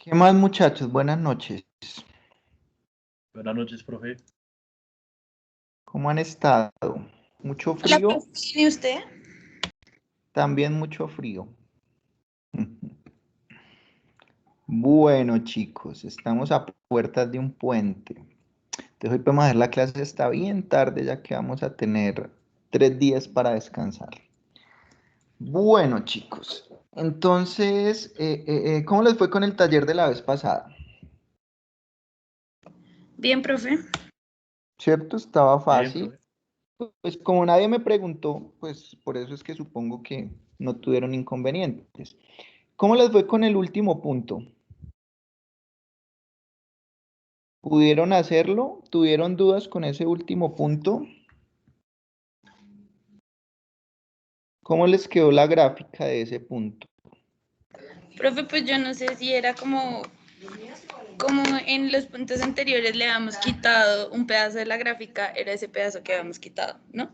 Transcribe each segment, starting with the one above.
¿Qué más, muchachos? Buenas noches. Buenas noches, profe. ¿Cómo han estado? ¿Mucho Hola, frío? profe, ¿y usted? También mucho frío. Bueno, chicos, estamos a puertas de un puente. Entonces hoy podemos hacer la clase, está bien tarde ya que vamos a tener 3 días para descansar. Bueno, chicos, entonces, ¿cómo les fue con el taller de la vez pasada? Bien, profe. ¿Cierto? Estaba Bien, fácil. profe. Pues como nadie me preguntó, pues por eso es que supongo que no tuvieron inconvenientes. ¿Cómo les fue con el último punto? ¿Pudieron hacerlo? ¿Tuvieron dudas con ese último punto? ¿Cómo les quedó la gráfica de ese punto? Profe, pues yo no sé si era como en los puntos anteriores le habíamos quitado un pedazo de la gráfica, era ese pedazo que habíamos quitado, ¿no?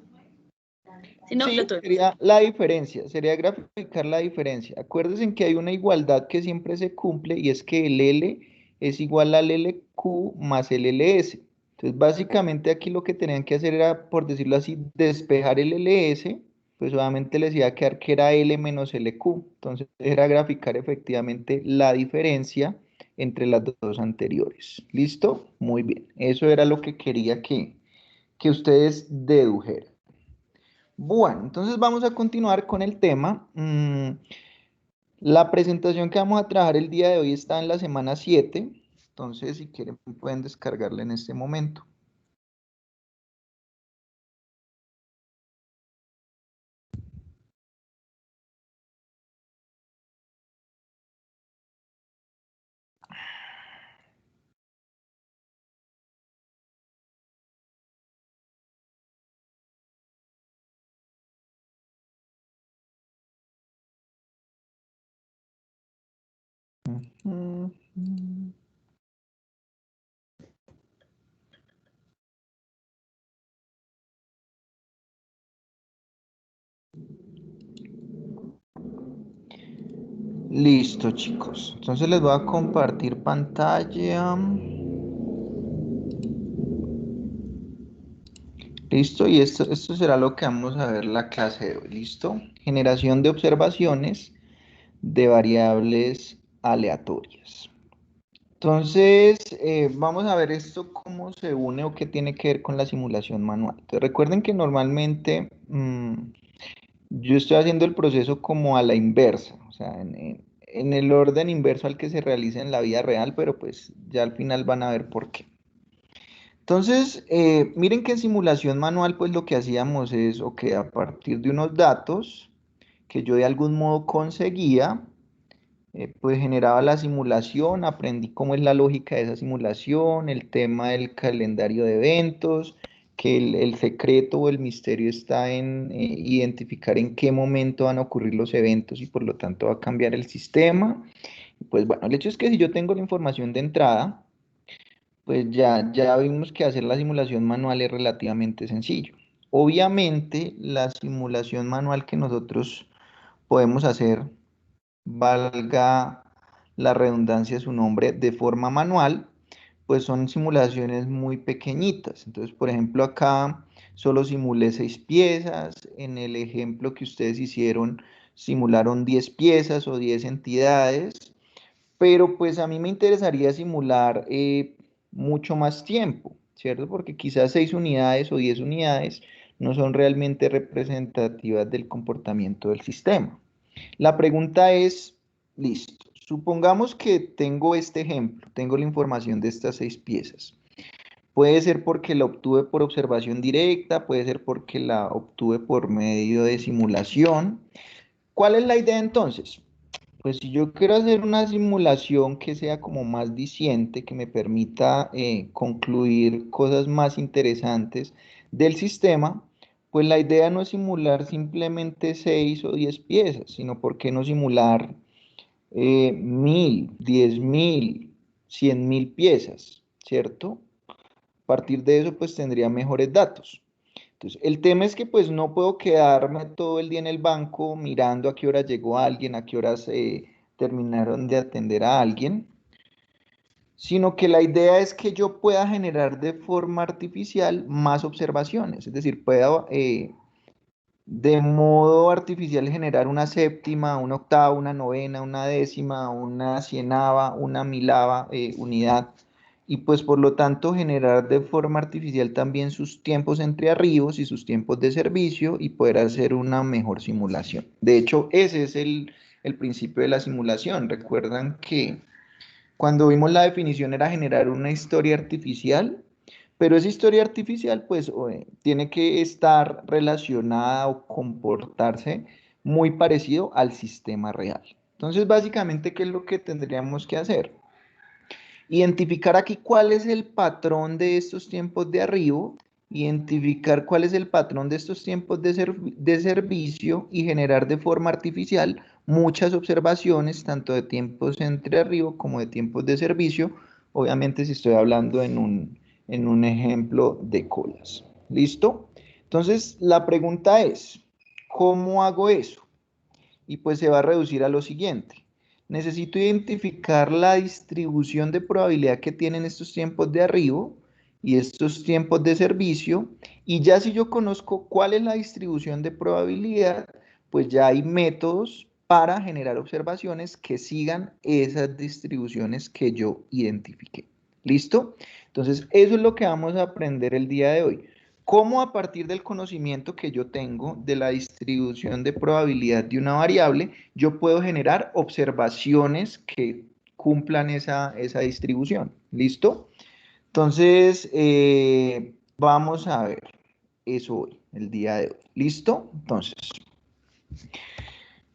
Si no, lo Sí, tuve. sería la diferencia, sería graficar la diferencia. Acuérdense que hay una igualdad que siempre se cumple y es que el L es igual al LQ más el LS. Entonces, básicamente aquí lo que tenían que hacer era, por decirlo así, despejar el LS, pues obviamente les iba a quedar que era L menos LQ. Entonces, era graficar efectivamente la diferencia entre las dos anteriores. ¿Listo? Muy bien. Eso era lo que quería que ustedes dedujeran. Bueno, entonces vamos a continuar con el tema. La presentación que vamos a trabajar el día de hoy está en la semana 7. Entonces, si quieren, pueden descargarla en este momento. Ujú. Listo, chicos. Entonces les voy a compartir pantalla. Listo, y esto será lo que vamos a ver la clase de hoy. ¿Listo? Generación de observaciones de variables aleatorias. Entonces, vamos a ver esto cómo se une o qué tiene que ver con la simulación manual. Entonces, recuerden que normalmente yo estoy haciendo el proceso como a la inversa, o sea, en el orden inverso al que se realiza en la vida real, pero pues ya al final van a ver por qué. Entonces, miren que en simulación manual, pues lo que hacíamos es, ok, a partir de unos datos que yo de algún modo conseguía, pues generaba la simulación, aprendí cómo es la lógica de esa simulación, el tema del calendario de eventos, que el secreto o el misterio está en identificar en qué momento van a ocurrir los eventos y por lo tanto va a cambiar el sistema. Pues bueno, el hecho es que si yo tengo la información de entrada, pues ya vimos que hacer la simulación manual es relativamente sencillo. Obviamente, la simulación manual que nosotros podemos hacer, valga la redundancia de su nombre, de forma manual, pues son simulaciones muy pequeñitas. Entonces, por ejemplo, acá solo simulé 6 piezas, en el ejemplo que ustedes hicieron simularon 10 piezas o 10 entidades, pero pues a mí me interesaría simular mucho más tiempo, ¿cierto? Porque quizás 6 unidades o 10 unidades no son realmente representativas del comportamiento del sistema. La pregunta es, listo, supongamos que tengo este ejemplo, tengo la información de estas 6 piezas. Puede ser porque la obtuve por observación directa, puede ser porque la obtuve por medio de simulación. ¿Cuál es la idea entonces? Pues si yo quiero hacer una simulación que sea como más diciente, que me permita concluir cosas más interesantes del sistema, pues la idea no es simular simplemente 6 o 10 piezas, sino por qué no simular 1000, 10.000, 100.000 piezas, ¿cierto? A partir de eso pues tendría mejores datos. Entonces, el tema es que pues no puedo quedarme todo el día en el banco mirando a qué hora llegó alguien, a qué horas terminaron de atender a alguien, sino que la idea es que yo pueda generar de forma artificial más observaciones, es decir, pueda de modo artificial generar una séptima, una octava, una novena, una décima, una cienava, una milava unidad, y pues por lo tanto generar de forma artificial también sus tiempos entre arribos y sus tiempos de servicio y poder hacer una mejor simulación. De hecho, ese es el principio de la simulación. Recuerdan que cuando vimos la definición era generar una historia artificial, pero esa historia artificial pues tiene que estar relacionada o comportarse muy parecido al sistema real. Entonces, básicamente, ¿qué es lo que tendríamos que hacer? Identificar aquí cuál es el patrón de estos tiempos de arribo, identificar cuál es el patrón de estos tiempos de servicio y generar de forma artificial muchas observaciones, tanto de tiempos entre arribo como de tiempos de servicio, obviamente si estoy hablando en un ejemplo de colas. ¿Listo? Entonces, la pregunta es, ¿cómo hago eso? Y pues se va a reducir a lo siguiente. Necesito identificar la distribución de probabilidad que tienen estos tiempos de arribo y estos tiempos de servicio. Y ya si yo conozco cuál es la distribución de probabilidad, pues ya hay métodos para generar observaciones que sigan esas distribuciones que yo identifiqué. ¿Listo? Entonces, eso es lo que vamos a aprender el día de hoy. Cómo a partir del conocimiento que yo tengo de la distribución de probabilidad de una variable, yo puedo generar observaciones que cumplan esa distribución. ¿Listo? Entonces, vamos a ver eso hoy, el día de hoy. ¿Listo? Entonces,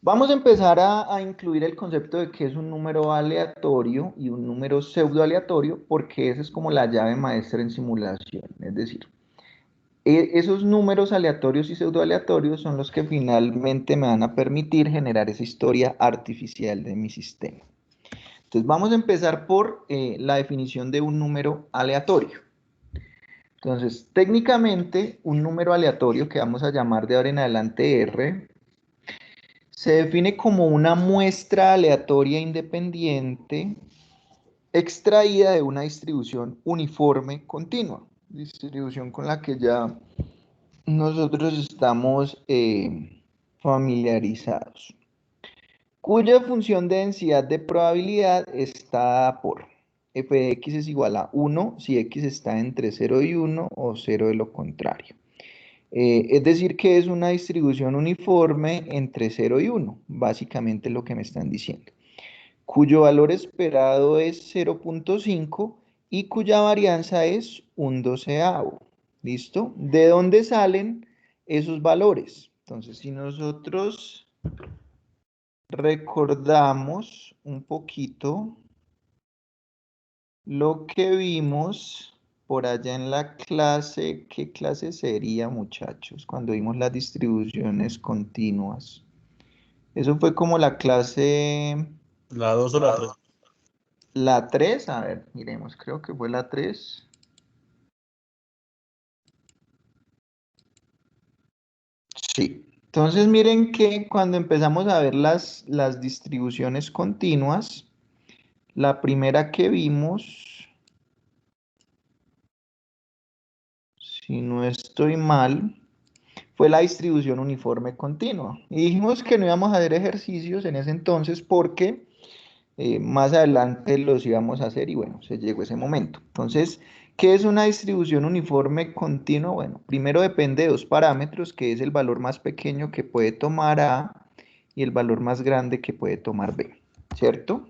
vamos a empezar a incluir el concepto de qué es un número aleatorio y un número pseudo aleatorio, porque esa es como la llave maestra en simulación. Es decir, esos números aleatorios y pseudoaleatorios son los que finalmente me van a permitir generar esa historia artificial de mi sistema. Entonces vamos a empezar por la definición de un número aleatorio. Entonces, técnicamente, un número aleatorio que vamos a llamar de ahora en adelante R, se define como una muestra aleatoria independiente extraída de una distribución uniforme continua, distribución con la que ya nosotros estamos familiarizados, cuya función de densidad de probabilidad está por f de x es igual a 1 si x está entre 0 y 1 o 0 de lo contrario. Es decir, que es una distribución uniforme entre 0 y 1, básicamente lo que me están diciendo, cuyo valor esperado es 0.5 y cuya varianza es un doceavo. ¿Listo? ¿De dónde salen esos valores? Entonces, si nosotros recordamos un poquito lo que vimos por allá en la clase, ¿qué clase sería, muchachos? Cuando vimos las distribuciones continuas. Eso fue como la clase... La 2 o la 3. La 3, a ver, miremos, creo que fue la 3. Sí. Entonces miren que cuando empezamos a ver las distribuciones continuas, la primera que vimos, si no estoy mal, fue la distribución uniforme continua. Y dijimos que no íbamos a hacer ejercicios en ese entonces porque más adelante los íbamos a hacer y bueno, se llegó ese momento. Entonces, ¿qué es una distribución uniforme continua? Bueno, primero depende de dos parámetros, que es el valor más pequeño que puede tomar A y el valor más grande que puede tomar B, ¿cierto?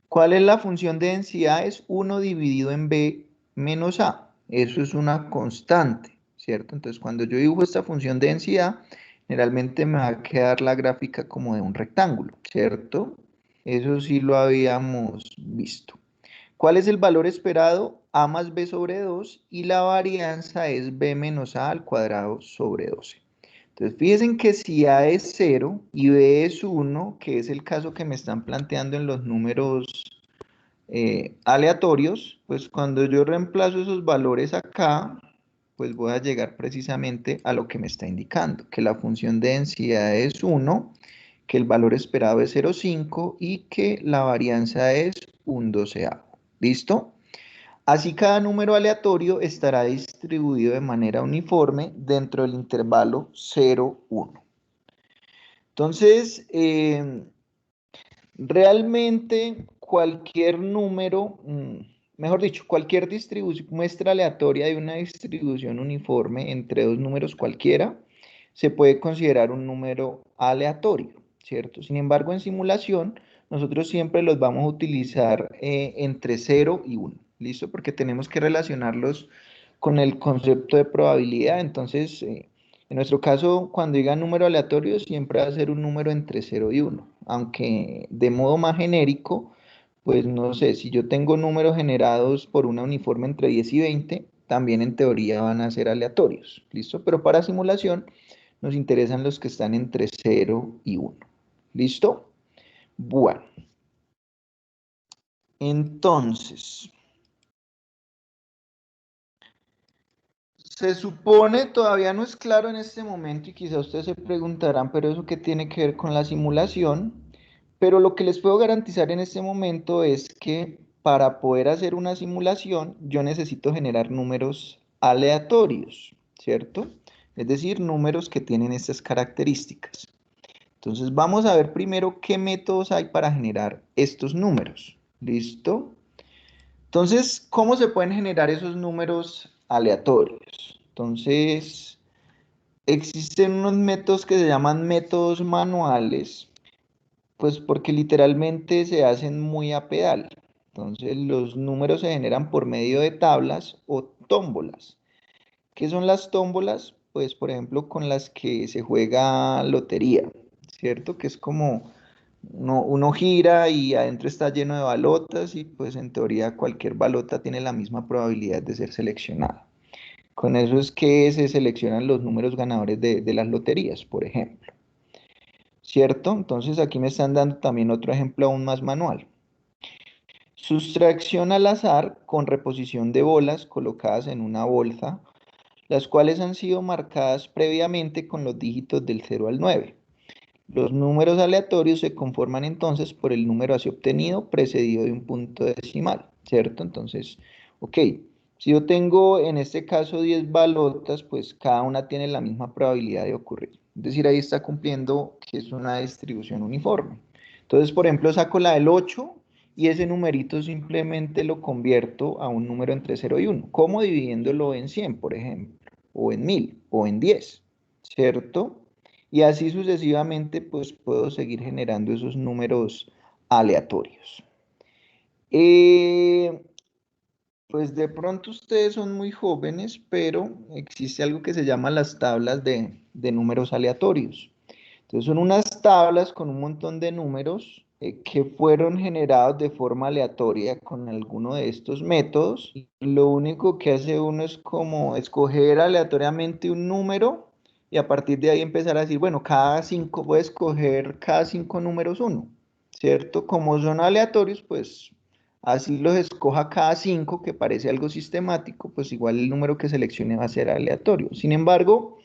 ¿Cuál es la función de densidad? Es 1 dividido en B menos A. Eso es una constante, ¿cierto? Entonces, cuando yo dibujo esta función de densidad, generalmente me va a quedar la gráfica como de un rectángulo, ¿cierto? Eso sí lo habíamos visto. ¿Cuál es el valor esperado? A más B sobre 2 y la varianza es B menos A al cuadrado sobre 12. Entonces, fíjense que si A es 0 y B es 1, que es el caso que me están planteando en los números aleatorios, pues cuando yo reemplazo esos valores acá, pues voy a llegar precisamente a lo que me está indicando, que la función de densidad es 1, que el valor esperado es 0,5 y que la varianza es un doceavo. ¿Listo? Así cada número aleatorio estará distribuido de manera uniforme dentro del intervalo 0, 1. Entonces, realmente cualquier número, mejor dicho, cualquier muestra aleatoria de una distribución uniforme entre dos números cualquiera, se puede considerar un número aleatorio, ¿cierto? Sin embargo, en simulación, nosotros siempre los vamos a utilizar entre 0 y 1, ¿listo? Porque tenemos que relacionarlos con el concepto de probabilidad. Entonces, en nuestro caso, cuando diga número aleatorio, siempre va a ser un número entre 0 y 1, aunque de modo más genérico, pues no sé, si yo tengo números generados por una uniforme entre 10 y 20, también en teoría van a ser aleatorios, ¿listo? Pero para simulación nos interesan los que están entre 0 y 1, ¿listo? Bueno, entonces, se supone, todavía no es claro en este momento y quizá ustedes se preguntarán, pero eso qué tiene que ver con la simulación. Pero lo que les puedo garantizar en este momento es que para poder hacer una simulación yo necesito generar números aleatorios, ¿cierto? Es decir, números que tienen estas características. Entonces vamos a ver primero qué métodos hay para generar estos números. ¿Listo? Entonces, ¿cómo se pueden generar esos números aleatorios? Entonces, existen unos métodos que se llaman métodos manuales, pues porque literalmente se hacen muy a pedal. Entonces, los números se generan por medio de tablas o tómbolas. ¿Qué son las tómbolas? Pues, por ejemplo, con las que se juega lotería, ¿cierto? Que es como uno gira y adentro está lleno de balotas y pues en teoría cualquier balota tiene la misma probabilidad de ser seleccionada. Con eso es que se seleccionan los números ganadores de las loterías, por ejemplo. ¿Cierto? Entonces aquí me están dando también otro ejemplo aún más manual. Sustracción al azar con reposición de bolas colocadas en una bolsa, las cuales han sido marcadas previamente con los dígitos del 0 al 9. Los números aleatorios se conforman entonces por el número así obtenido precedido de un punto decimal, ¿cierto? Entonces, ok, si yo tengo en este caso 10 balotas, pues cada una tiene la misma probabilidad de ocurrir. Es decir, ahí está cumpliendo que es una distribución uniforme. Entonces, por ejemplo, saco la del 8 y ese numerito simplemente lo convierto a un número entre 0 y 1. ¿Cómo? Dividiéndolo en 100, por ejemplo, o en 1000, o en 10, ¿cierto? Y así sucesivamente, pues puedo seguir generando esos números aleatorios. Pues de pronto ustedes son muy jóvenes, pero existe algo que se llama las tablas de números aleatorios. Entonces son unas tablas con un montón de números que fueron generados de forma aleatoria con alguno de estos métodos. Lo único que hace uno es como escoger aleatoriamente un número y a partir de ahí empezar a decir, bueno, voy a escoger cada 5 números uno, ¿cierto? Como son aleatorios, pues así los escoja cada 5, que parece algo sistemático, pues igual el número que seleccione va a ser aleatorio. Sin embargo,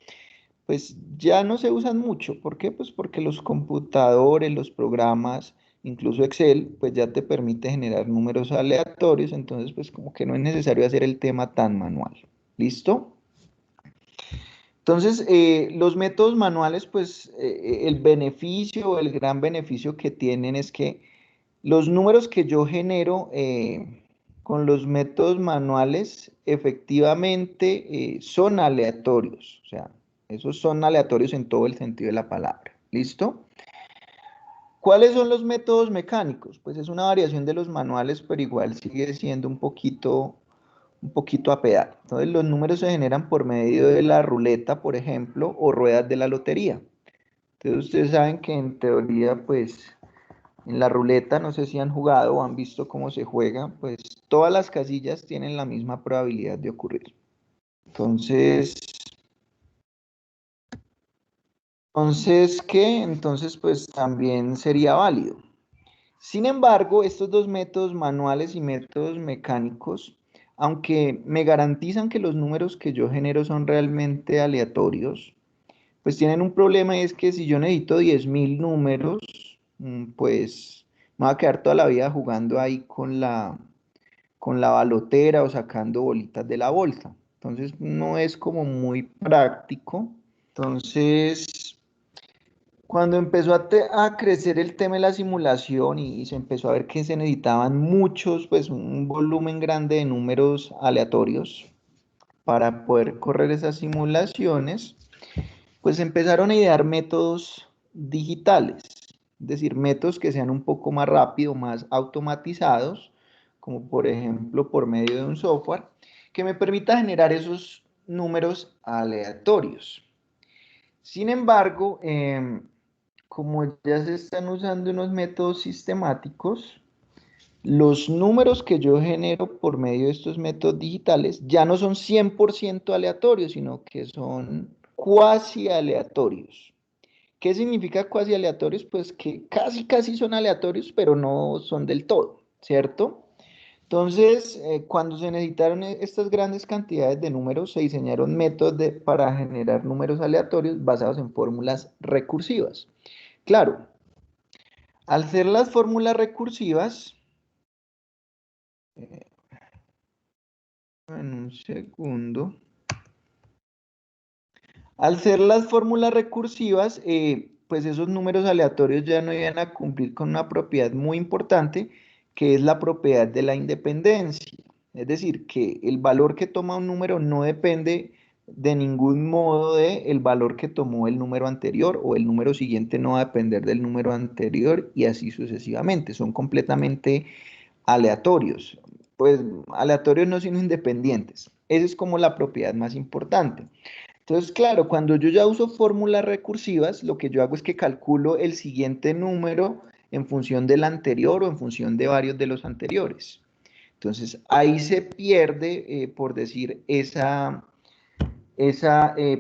pues ya no se usan mucho. ¿Por qué? Pues porque los computadores, los programas, incluso Excel, pues ya te permite generar números aleatorios, entonces pues como que no es necesario hacer el tema tan manual. ¿Listo? Entonces, los métodos manuales, pues el beneficio, el gran beneficio que tienen es que los números que yo genero con los métodos manuales efectivamente son aleatorios, o sea, esos son aleatorios en todo el sentido de la palabra. ¿Listo? ¿Cuáles son los métodos mecánicos? Pues es una variación de los manuales, pero igual sigue siendo un poquito a pedal. Entonces los números se generan por medio de la ruleta, por ejemplo, o ruedas de la lotería. Entonces ustedes saben que en teoría, pues en la ruleta, no sé si han jugado o han visto cómo se juega, pues todas las casillas tienen la misma probabilidad de ocurrir. ¿Qué? Entonces, pues también sería válido. Sin embargo, estos dos métodos manuales y métodos mecánicos, aunque me garantizan que los números que yo genero son realmente aleatorios, pues tienen un problema y es que si yo necesito 10.000 números, pues me voy a quedar toda la vida jugando ahí con la balotera o sacando bolitas de la bolsa. Entonces no es como muy práctico. Entonces, cuando empezó a crecer el tema de la simulación y se empezó a ver que se necesitaban muchos, pues un volumen grande de números aleatorios para poder correr esas simulaciones, pues empezaron a idear métodos digitales, es decir, métodos que sean un poco más rápidos, más automatizados, como por ejemplo por medio de un software, que me permita generar esos números aleatorios. Sin embargo, como ya se están usando unos métodos sistemáticos, los números que yo genero por medio de estos métodos digitales ya no son 100% aleatorios, sino que son cuasi aleatorios. ¿Qué significa cuasi aleatorios? Pues que casi son aleatorios, pero no son del todo, ¿cierto? Entonces, cuando se necesitaron estas grandes cantidades de números, se diseñaron métodos para generar números aleatorios basados en fórmulas recursivas. Claro, al ser las fórmulas recursivas, en un segundo. Al ser las fórmulas recursivas, pues esos números aleatorios ya no iban a cumplir con una propiedad muy importante, que es la propiedad de la independencia. Es decir, que el valor que toma un número no depende de ningún modo del valor que tomó el número anterior, o el número siguiente no va a depender del número anterior, y así sucesivamente. Son completamente aleatorios. Pues aleatorios no sino independientes. Esa es como la propiedad más importante. Entonces, claro, cuando yo ya uso fórmulas recursivas, lo que yo hago es que calculo el siguiente número en función del anterior o en función de varios de los anteriores. Entonces, ahí se pierde, por decir, esa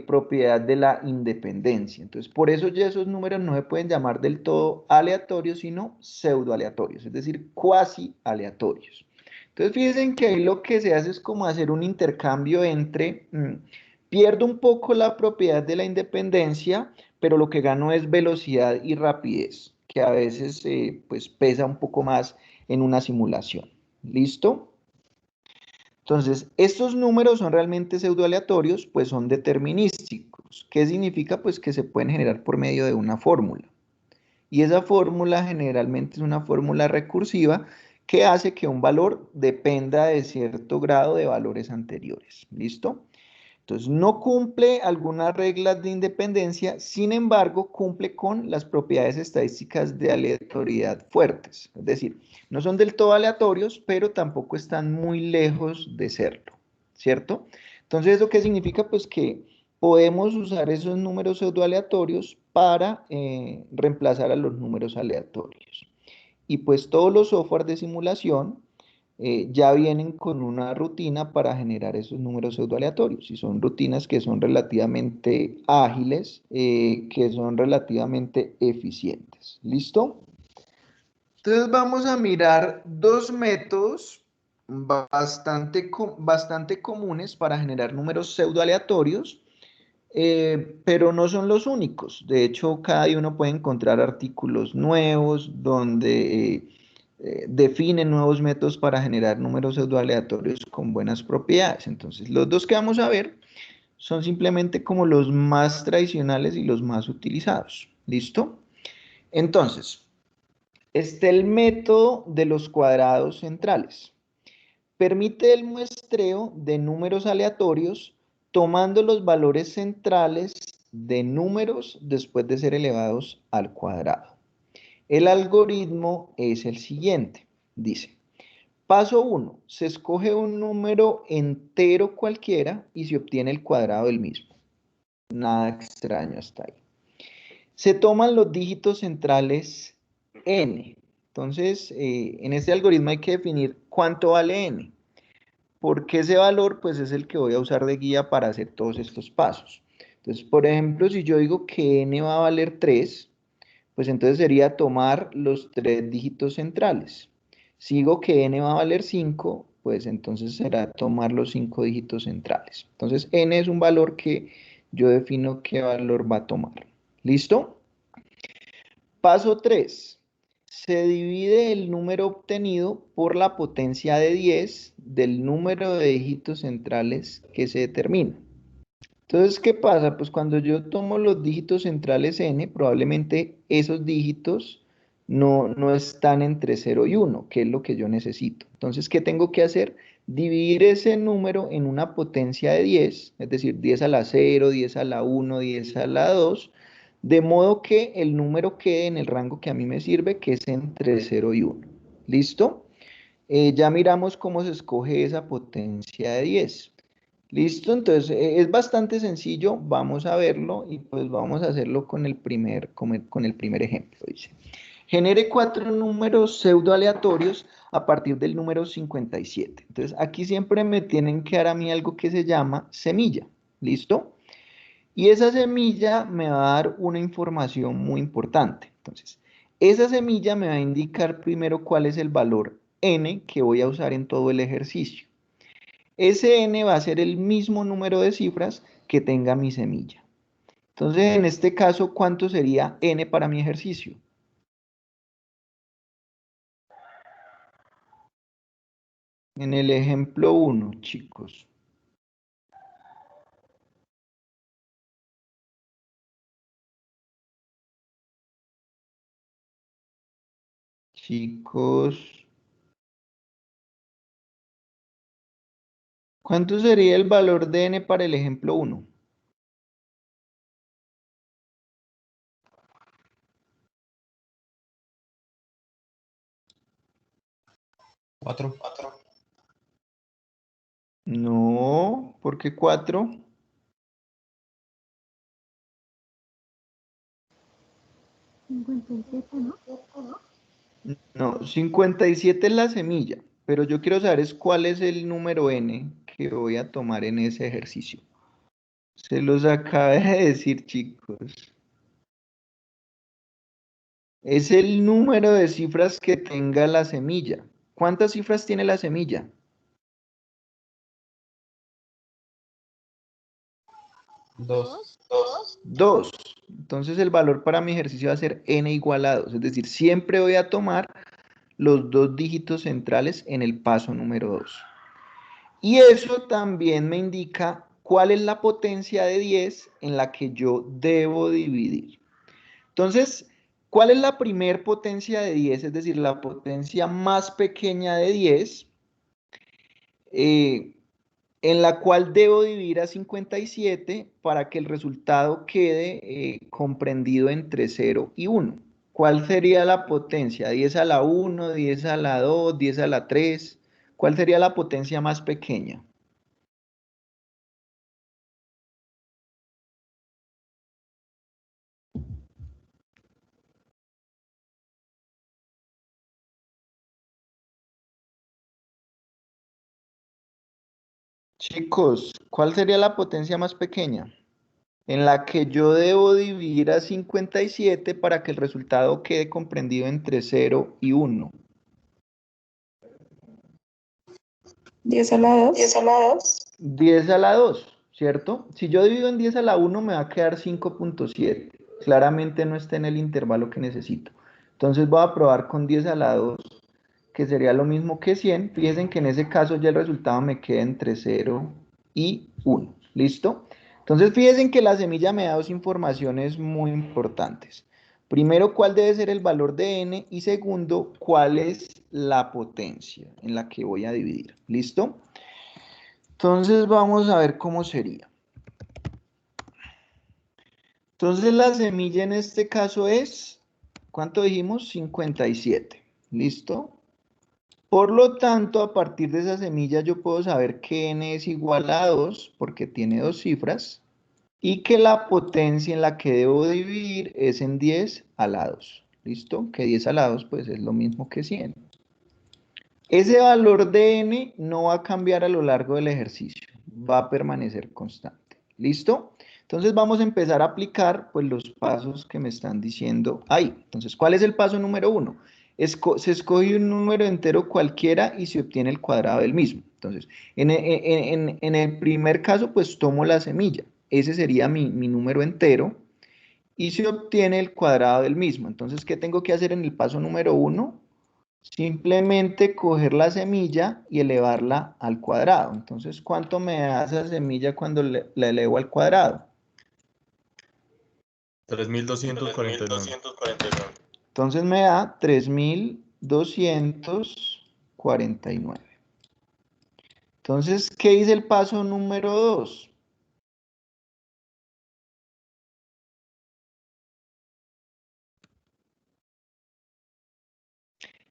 propiedad de la independencia. Entonces, por eso ya esos números no se pueden llamar del todo aleatorios, sino pseudo aleatorios, es decir, cuasi aleatorios. Entonces, fíjense que ahí lo que se hace es como hacer un intercambio entre, pierdo un poco la propiedad de la independencia, pero lo que gano es velocidad y rapidez, que a veces pues pesa un poco más en una simulación. ¿Listo? Entonces, estos números son realmente pseudoaleatorios, pues son determinísticos. ¿Qué significa? Pues que se pueden generar por medio de una fórmula. Y esa fórmula generalmente es una fórmula recursiva que hace que un valor dependa de cierto grado de valores anteriores. ¿Listo? Entonces, no cumple algunas reglas de independencia, sin embargo, cumple con las propiedades estadísticas de aleatoriedad fuertes. Es decir, no son del todo aleatorios, pero tampoco están muy lejos de serlo, ¿cierto? Entonces, ¿eso qué significa? Pues que podemos usar esos números pseudoaleatorios para reemplazar a los números aleatorios. Y pues todos los software de simulación ya vienen con una rutina para generar esos números pseudoaleatorios. Y son rutinas que son relativamente ágiles, que son relativamente eficientes. ¿Listo? Entonces vamos a mirar dos métodos bastante comunes para generar números pseudoaleatorios, pero no son los únicos. De hecho, cada uno puede encontrar artículos nuevos donde definen nuevos métodos para generar números pseudoaleatorios con buenas propiedades. Entonces, los dos que vamos a ver son simplemente como los más tradicionales y los más utilizados. ¿Listo? Entonces, está el método de los cuadrados centrales. Permite el muestreo de números aleatorios tomando los valores centrales de números después de ser elevados al cuadrado. El algoritmo es el siguiente. Dice, paso 1, se escoge un número entero cualquiera y se obtiene el cuadrado del mismo. Nada extraño hasta ahí. Se toman los dígitos centrales n. Entonces, en este algoritmo hay que definir cuánto vale n. Porque ese valor, pues, es el que voy a usar de guía para hacer todos estos pasos. Entonces, por ejemplo, si yo digo que n va a valer 3, pues entonces sería tomar los 3 dígitos centrales. Si digo que n va a valer 5, pues entonces será tomar los 5 dígitos centrales. Entonces, n es un valor que yo defino qué valor va a tomar. ¿Listo? Paso 3. se divide el número obtenido por la potencia de 10 del número de dígitos centrales que se determina. Entonces, ¿qué pasa? Pues cuando yo tomo los dígitos centrales n, probablemente esos dígitos no están entre 0 y 1, que es lo que yo necesito. Entonces, ¿qué tengo que hacer? Dividir ese número en una potencia de 10, es decir, 10 a la 0, 10 a la 1, 10 a la 2, de modo que el número quede en el rango que a mí me sirve, que es entre 0 y 1. ¿Listo? Ya miramos cómo se escoge esa potencia de 10. Listo, entonces es bastante sencillo, vamos a verlo y pues vamos a hacerlo con el primer ejemplo. Dice, genere 4 números pseudo aleatorios a partir del número 57. Entonces aquí siempre me tienen que dar a mí algo que se llama semilla, ¿listo? Y esa semilla me va a dar una información muy importante. Entonces, esa semilla me va a indicar primero cuál es el valor n que voy a usar en todo el ejercicio. Ese n va a ser el mismo número de cifras que tenga mi semilla. Entonces, en este caso, ¿cuánto sería n para mi ejercicio? En el ejemplo 1, chicos. Chicos, ¿cuánto sería el valor de n para el ejemplo 1? Cuatro. No, ¿por qué 4? No, 57 es la semilla, pero yo quiero saber es cuál es el número n que voy a tomar en ese ejercicio. Se los acabé de decir, chicos. Es el número de cifras que tenga la semilla. ¿Cuántas cifras tiene la semilla? 2. 2. Entonces el valor para mi ejercicio va a ser n igual a 2. Es decir, siempre voy a tomar los dos dígitos centrales en el paso número 2. Y eso también me indica cuál es la potencia de 10 en la que yo debo dividir. Entonces, ¿cuál es la primer potencia de 10? Es decir, la potencia más pequeña de 10, en la cual debo dividir a 57 para que el resultado quede comprendido entre 0 y 1. ¿Cuál sería la potencia? ¿10 a la 1, 10 a la 2, 10 a la 3? ¿Cuál sería la potencia más pequeña? Chicos, ¿cuál sería la potencia más pequeña? En la que yo debo dividir a 57 para que el resultado quede comprendido entre 0 y 1. 10 a la 2. 10 a la 2. 10 a la 2, ¿cierto? Si yo divido en 10 a la 1 me va a quedar 5.7. Claramente no está en el intervalo que necesito. Entonces voy a probar con 10 a la 2, que sería lo mismo que 100. Fíjense que en ese caso ya el resultado me queda entre 0 y 1. ¿Listo? Entonces fíjense que la semilla me da dos informaciones muy importantes. Primero, cuál debe ser el valor de n y segundo, cuál es la potencia en la que voy a dividir. ¿Listo? Entonces vamos a ver cómo sería. Entonces la semilla en este caso es, ¿cuánto dijimos? 57. ¿Listo? Por lo tanto, a partir de esa semilla yo puedo saber que n es igual a 2 porque tiene dos cifras y que la potencia en la que debo dividir es en 10 a la 2. ¿Listo? Que 10 a la 2 pues es lo mismo que 100. Ese valor de n no va a cambiar a lo largo del ejercicio, va a permanecer constante. ¿Listo? Entonces vamos a empezar a aplicar pues los pasos que me están diciendo ahí. Entonces, ¿cuál es el paso número 1? Se escoge un número entero cualquiera y se obtiene el cuadrado del mismo. Entonces, en el primer caso, pues tomo la semilla. Ese sería mi número entero. y se obtiene el cuadrado del mismo. Entonces, ¿qué tengo que hacer en el paso número 1? Simplemente coger la semilla y elevarla al cuadrado. Entonces, ¿cuánto me da esa semilla cuando la elevo al cuadrado? 3249. Entonces me da 3249. Entonces, ¿qué dice el paso número 2?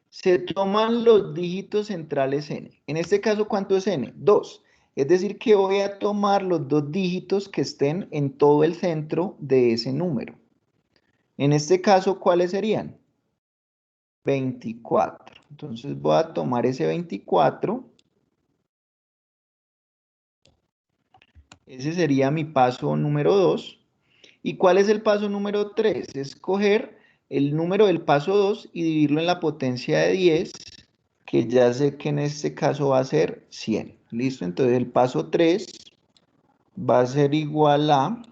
Se toman los dígitos centrales n. En este caso, ¿cuánto es n? 2. Es decir, que voy a tomar los dos dígitos que estén en todo el centro de ese número. En este caso, ¿cuáles serían? 24. Entonces voy a tomar ese 24. Ese sería mi paso número 2. ¿Y cuál es el paso número 3? Es coger el número del paso 2 y dividirlo en la potencia de 10, que ya sé que en este caso va a ser 100. ¿Listo? Entonces el paso 3 va a ser igual a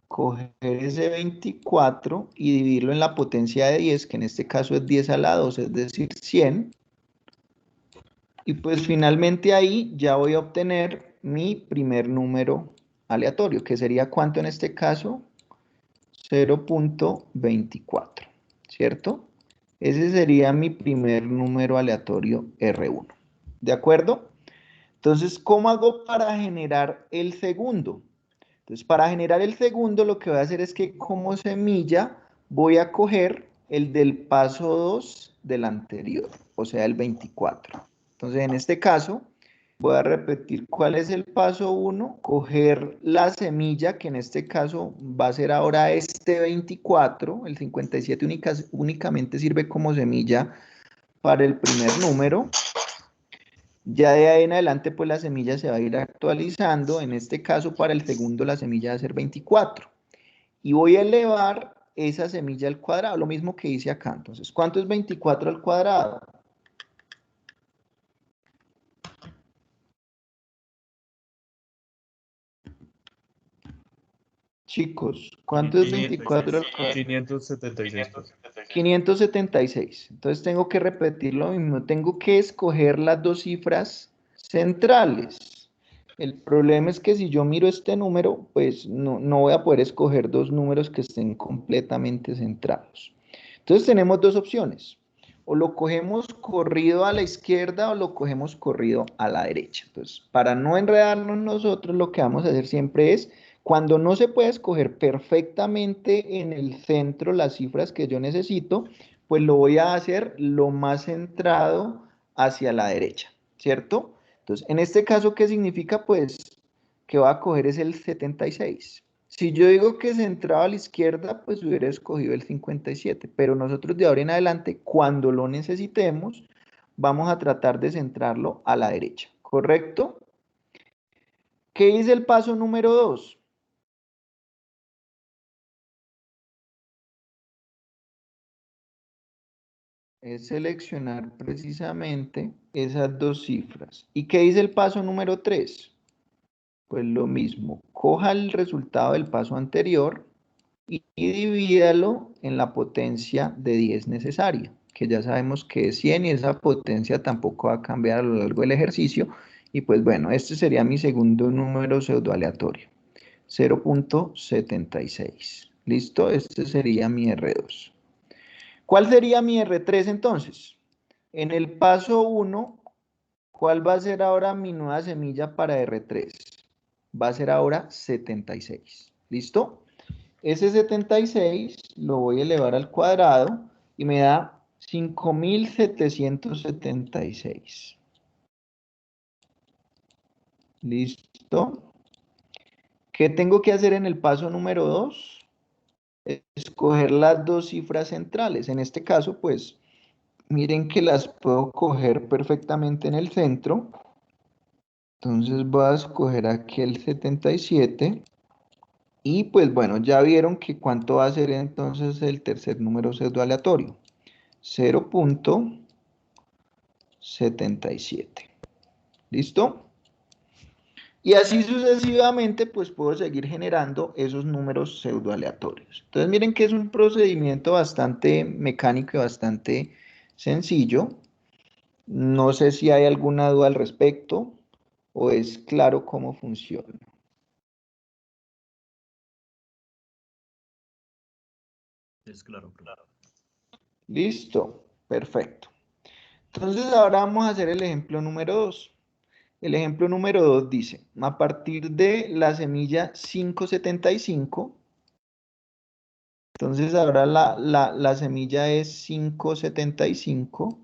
coger ese 24 y dividirlo en la potencia de 10, que en este caso es 10 a la 2, es decir, 100. Y pues finalmente ahí ya voy a obtener mi primer número aleatorio, que sería ¿cuánto en este caso? 0.24, ¿cierto? Ese sería mi primer número aleatorio R1. ¿De acuerdo? Entonces, ¿cómo hago para generar el segundo? Entonces, para generar el segundo, lo que voy a hacer es que como semilla voy a coger el del paso 2 del anterior, o sea, el 24. Entonces, en este caso, voy a repetir cuál es el paso 1, coger la semilla, que en este caso va a ser ahora este 24, el 57 únicamente sirve como semilla para el primer número. Ya de ahí en adelante, pues la semilla se va a ir actualizando. En este caso, para el segundo, la semilla va a ser 24. Y voy a elevar esa semilla al cuadrado, lo mismo que hice acá. Entonces, ¿cuánto es 24 al cuadrado? Chicos, ¿cuánto es 24 al cuadrado? 576. 576. Entonces tengo que repetir lo mismo. Tengo que escoger las dos cifras centrales. El problema es que si yo miro este número, pues no voy a poder escoger dos números que estén completamente centrados. Entonces tenemos dos opciones. O lo cogemos corrido a la izquierda o lo cogemos corrido a la derecha. Entonces, para no enredarnos nosotros, lo que vamos a hacer siempre es, cuando no se puede escoger perfectamente en el centro las cifras que yo necesito, pues lo voy a hacer lo más centrado hacia la derecha, ¿cierto? Entonces, en este caso, ¿qué significa? Pues que va a coger es el 76. Si yo digo que centrado a la izquierda, pues hubiera escogido el 57, pero nosotros de ahora en adelante, cuando lo necesitemos, vamos a tratar de centrarlo a la derecha, ¿correcto? ¿Qué dice el paso número 2? Es seleccionar precisamente esas dos cifras. ¿Y qué dice el paso número 3? Pues lo mismo, coja el resultado del paso anterior y divídalo en la potencia de 10 necesaria, que ya sabemos que es 100 y esa potencia tampoco va a cambiar a lo largo del ejercicio. Y pues bueno, este sería mi segundo número pseudoaleatorio, 0.76. ¿Listo? Este sería mi R2. ¿Cuál sería mi R3 entonces? En el paso 1, ¿cuál va a ser ahora mi nueva semilla para R3? Va a ser ahora 76. ¿Listo? Ese 76 lo voy a elevar al cuadrado y me da 5776. ¿Listo? ¿Qué tengo que hacer en el paso número 2? Escoger las dos cifras centrales. En este caso, pues, miren que las puedo coger perfectamente en el centro. Entonces voy a escoger aquí el 77. Y pues bueno, ya vieron que cuánto va a ser entonces el tercer número pseudoaleatorio. 0.77. ¿Listo? Y así sucesivamente, pues puedo seguir generando esos números pseudoaleatorios. Entonces, miren que es un procedimiento bastante mecánico y bastante sencillo. No sé si hay alguna duda al respecto o es claro cómo funciona. Es claro, claro. Listo, perfecto. Entonces ahora vamos a hacer el ejemplo número 2. El ejemplo número 2 dice, a partir de la semilla 575, entonces ahora la semilla es 575,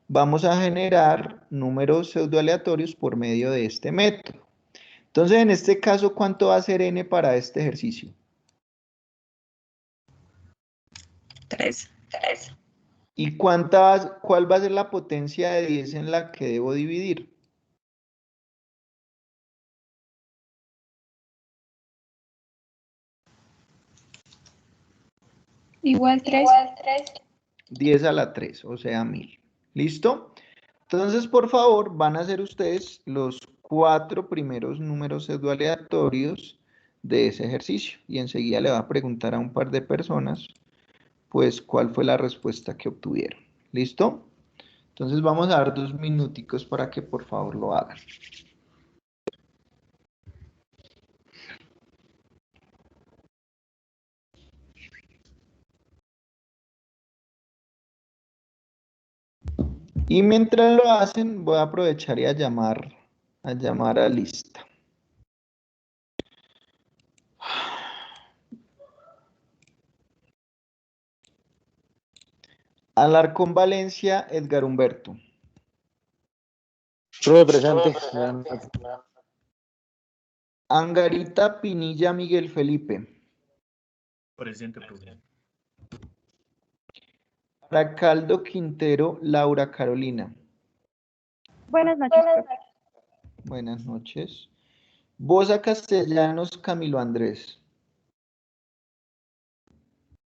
vamos a generar números pseudoaleatorios por medio de este método. Entonces en este caso, ¿cuánto va a ser n para este ejercicio? 3. ¿Y cuál va a ser la potencia de 10 en la que debo dividir? Igual 3. 10 a la 3, o sea, 1000. ¿Listo? Entonces, por favor, van a hacer ustedes los 4 primeros números pseudoaleatorios de ese ejercicio. Y enseguida le va a preguntar a un par de personas, pues, cuál fue la respuesta que obtuvieron. ¿Listo? Entonces, vamos a dar 2 minuticos para que, por favor, lo hagan. Y mientras lo hacen, voy a aprovechar y a llamar a lista. Alarcón Valencia, Edgar Humberto. Profe, presente. Angarita Pinilla, Miguel Felipe. Presente, profe. Racaldo Quintero, Laura Carolina. Buenas noches, profe. Buenas noches. Bosa Castellanos, Camilo Andrés.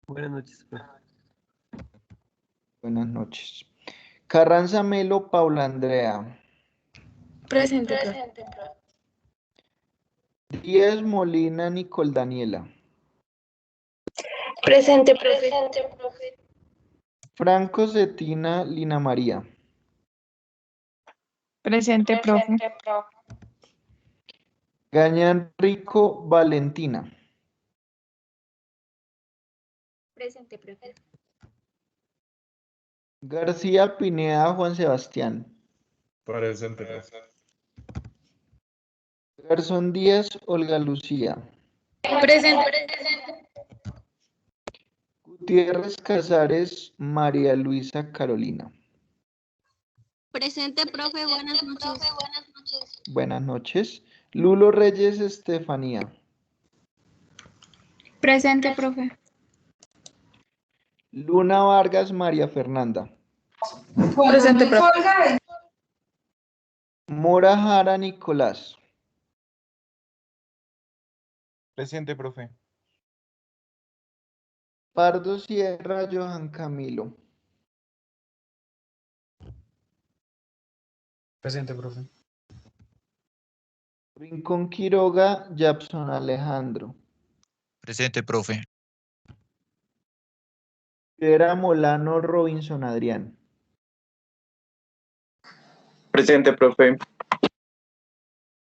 Buenas noches, profe. Buenas noches. Carranza Melo, Paula Andrea. Presente, profe. Díaz Molina, Nicole Daniela. Presente, profe. Franco Cetina, Lina María. Presente, profe. Gañán Rico, Valentina. Presente, profe. García Pineda, Juan Sebastián. Presente, profe. Garzón Díaz, Olga Lucía. Presente. Gutiérrez Casares, María Luisa Carolina. Presente, profe, buenas noches. Buenas noches. Lulo Reyes, Estefanía. Presente, profe. Luna Vargas, María Fernanda. Presente, profe. Mora Jara, Nicolás. Presente, profe. Pardo Sierra, Johan Camilo. Presente, profe. Rincón Quiroga, Japson Alejandro. Presente, profe. Rivera Molano, Robinson Adrián. Presente, profe.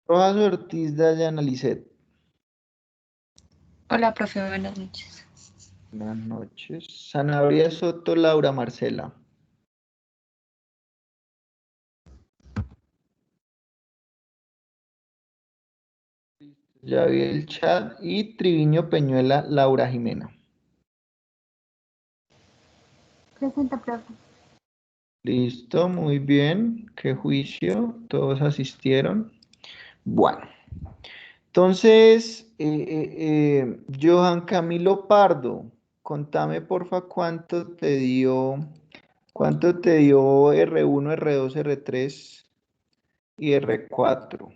Rojas Ortiz, Dayana Lisset. Hola, profe, buenas noches. Buenas noches. Sanabria Soto, Laura Marcela. Ya vi el chat. Y Triviño Peñuela, Laura Jimena. Presente, profe. Listo, muy bien. Qué juicio. Todos asistieron. Bueno. Entonces, Johan Camilo Pardo, contame porfa cuánto te dio R1, R2, R3 y R4.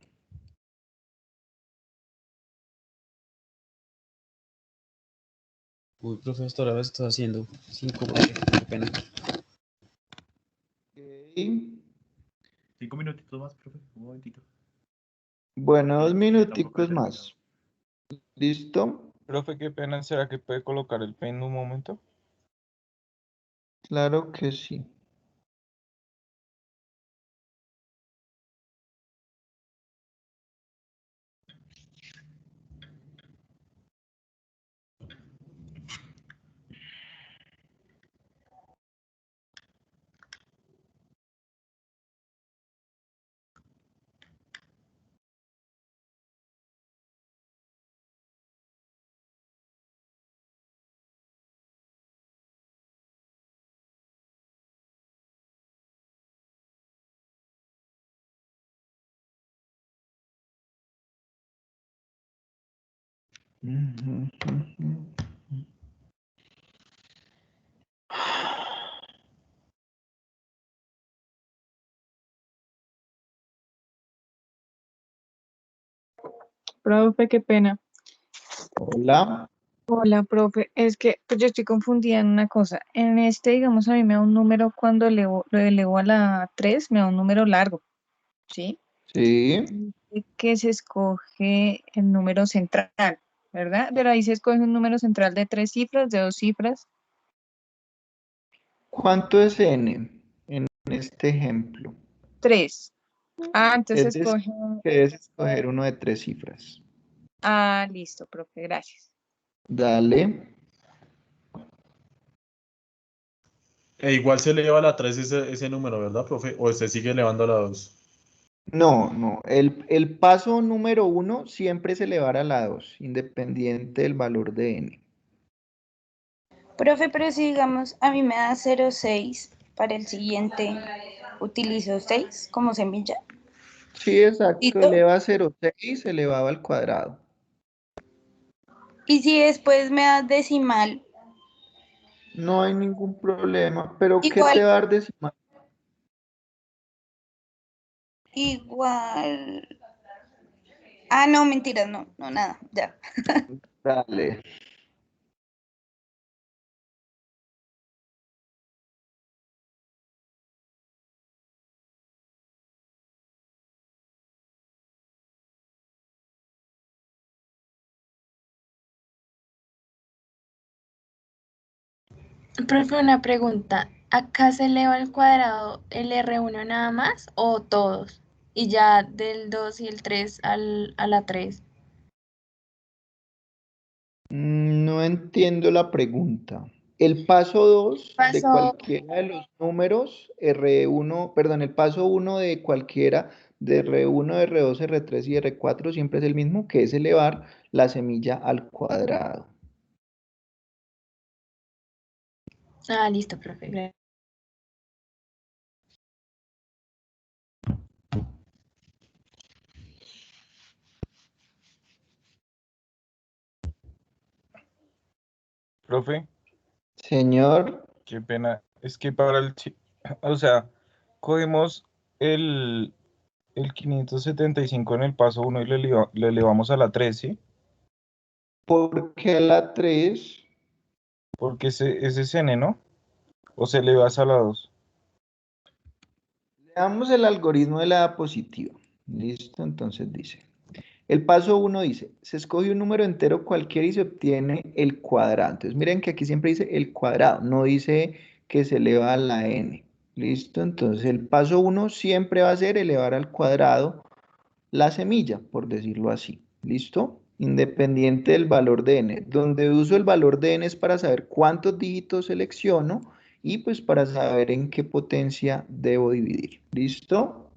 Uy, profe, hasta ahora estoy haciendo 5, profe. Qué pena. Ok. 5 minutitos más, profe. Un momentito. Bueno, 2 Tampoco minuticos he más. ¿Listo? Profe, qué pena, ¿será que puede colocar el pen un momento? Claro que sí. Profe, qué pena. Hola. Hola, profe. Es que pues, yo estoy confundida en una cosa. En este, digamos, a mí me da un número cuando lo elevo a la 3 me da un número largo, ¿sí? Sí. Dice que se escoge el número central, ¿verdad? Pero ahí se escoge un número central de 3 cifras, de 2 cifras. ¿Cuánto es n en este ejemplo? 3. Ah, entonces Es decir, escoge. que debes escoger uno de 3 cifras. Ah, listo, profe, gracias. Dale. E igual se eleva a la 3 ese número, ¿verdad, profe? O se sigue elevando a la 2. No, no. El paso número 1 siempre es elevar a la 2, independiente del valor de n. Profe, pero si digamos, a mí me da 0,6 para el siguiente, utilizo 6 como semilla. Sí, exacto. ¿Listo? Eleva a 0,6 elevado al cuadrado. Y si después me da decimal, No hay ningún problema. ¿Pero qué igual, te va a dar decimal? igual. Ah, no, mentiras, no, no, nada, ya. Dale. Profe, una pregunta. ¿Acá se eleva al cuadrado el R1 nada más o todos? Y ya del 2 y el 3 a la 3. No entiendo la pregunta. El paso 2 de Pasó. cualquiera de los números, R1, perdón, el paso 1 de cualquiera de R1, R2, R3 y R4 siempre es el mismo, que es elevar la semilla al cuadrado. Ah, listo, profe. Gracias. Profe, Señor, qué pena. Es que para o sea, cogemos el, el 575 en el paso uno y le elevamos a la 3, ¿sí? ¿por qué la 3? Porque ese es n, ¿no? O se elevas a la 2. Veamos el algoritmo de la diapositiva. Listo, entonces dice. El paso 1 dice, se escoge un número entero cualquiera y se obtiene el cuadrado. Entonces miren que aquí siempre dice el cuadrado, no dice que se eleva a la n. Listo, entonces el paso 1 siempre va a ser elevar al cuadrado la semilla, por decirlo así. ¿Listo? Independiente del valor de n. Donde uso el valor de n es para saber cuántos dígitos selecciono y pues para saber en qué potencia debo dividir. ¿Listo?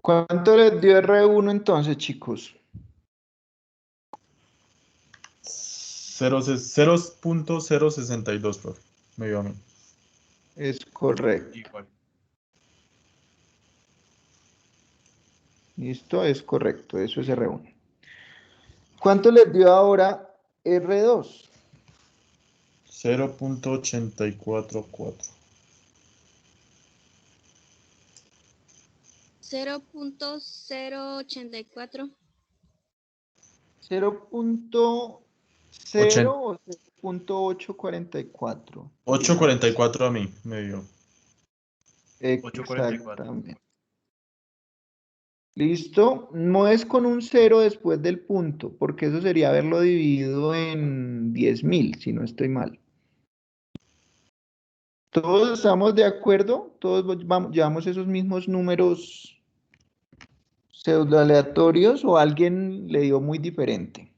¿Cuánto les dio R1 entonces, chicos? 0.062, profe. Me dio a mí. Es correcto. Igual. Listo, es correcto. Eso es R1. ¿Cuánto les dio ahora R2? 0.844. 0.084. 0.0 o 0.844. 844 a mí me dio. 844. Exactamente. ¿Listo? No es con un 0 después del punto, porque eso sería haberlo dividido en 10.000, si no estoy mal. ¿Todos estamos de acuerdo? ¿Todos llevamos esos mismos números pseudo aleatorios o alguien le dio muy diferente?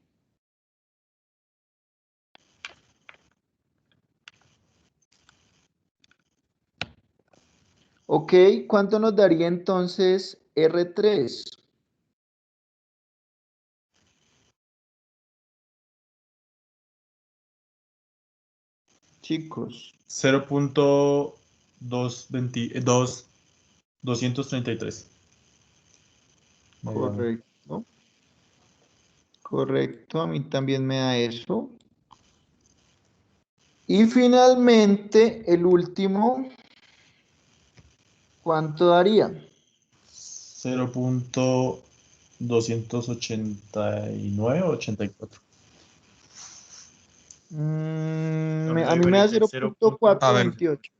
Ok, ¿cuánto nos daría entonces R3? Chicos, 0.233. correcto. Correcto, a mí también me da eso. Y finalmente, el último, ¿cuánto daría? 0.289 o 84. A mí me da 0.428.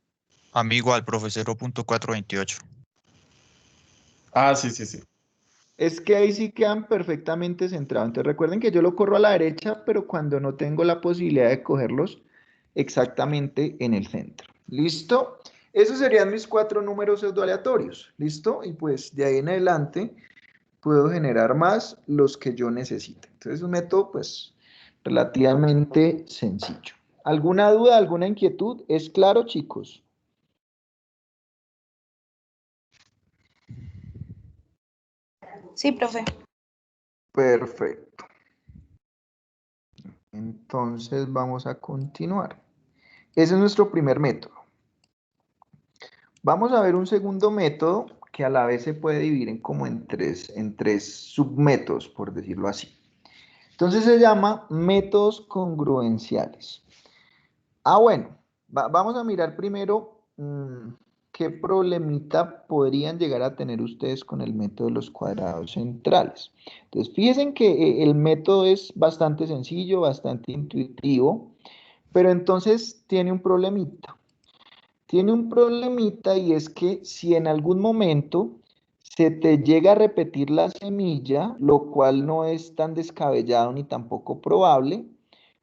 A mí igual, profe, 0.428. Ah, sí, sí, sí. Es que ahí sí quedan perfectamente centrados. Entonces recuerden que yo lo corro a la derecha, pero cuando no tengo la posibilidad de cogerlos exactamente en el centro. ¿Listo? Esos serían mis 4 números pseudoaleatorios. ¿Listo? Y pues de ahí en adelante puedo generar más los que yo necesite. Entonces es un método pues relativamente sencillo. ¿Alguna duda, alguna inquietud? ¿Es claro, chicos? Sí, profe. Perfecto. Entonces vamos a continuar. Ese es nuestro primer método. Vamos a ver un segundo método que a la vez se puede dividir en tres submétodos, por decirlo así. Entonces se llama métodos congruenciales. Bueno, vamos a mirar primero qué problemita podrían llegar a tener ustedes con el método de los cuadrados centrales. Entonces, fíjense que el método es bastante sencillo, bastante intuitivo, pero entonces tiene un problemita. Tiene un problemita y es que si en algún momento se te llega a repetir la semilla, lo cual no es tan descabellado ni tampoco probable,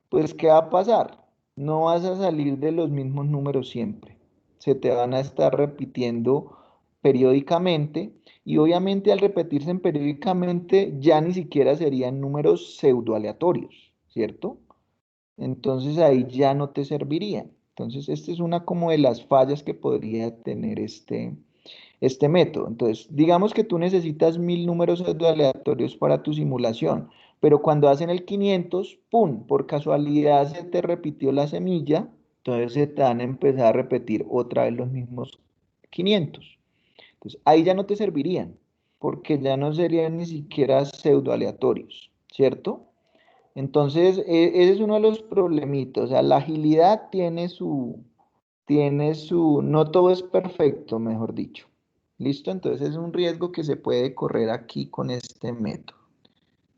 pues ¿qué va a pasar? No vas a salir de los mismos números siempre. Se te van a estar repitiendo periódicamente y obviamente al repetirse periódicamente ya ni siquiera serían números pseudoaleatorios, ¿cierto? Entonces ahí ya no te servirían. Entonces, esta es una como de las fallas que podría tener este método. Entonces, digamos que tú necesitas 1000 números aleatorios para tu simulación, pero cuando hacen el 500, ¡pum! Por casualidad se te repitió la semilla, entonces se te van a empezar a repetir otra vez los mismos 500. Entonces, ahí ya no te servirían, porque ya no serían ni siquiera pseudo aleatorios, ¿cierto? Entonces, ese es uno de los problemitos. O sea, la agilidad no todo es perfecto, mejor dicho. ¿Listo? Entonces es un riesgo que se puede correr aquí con este método.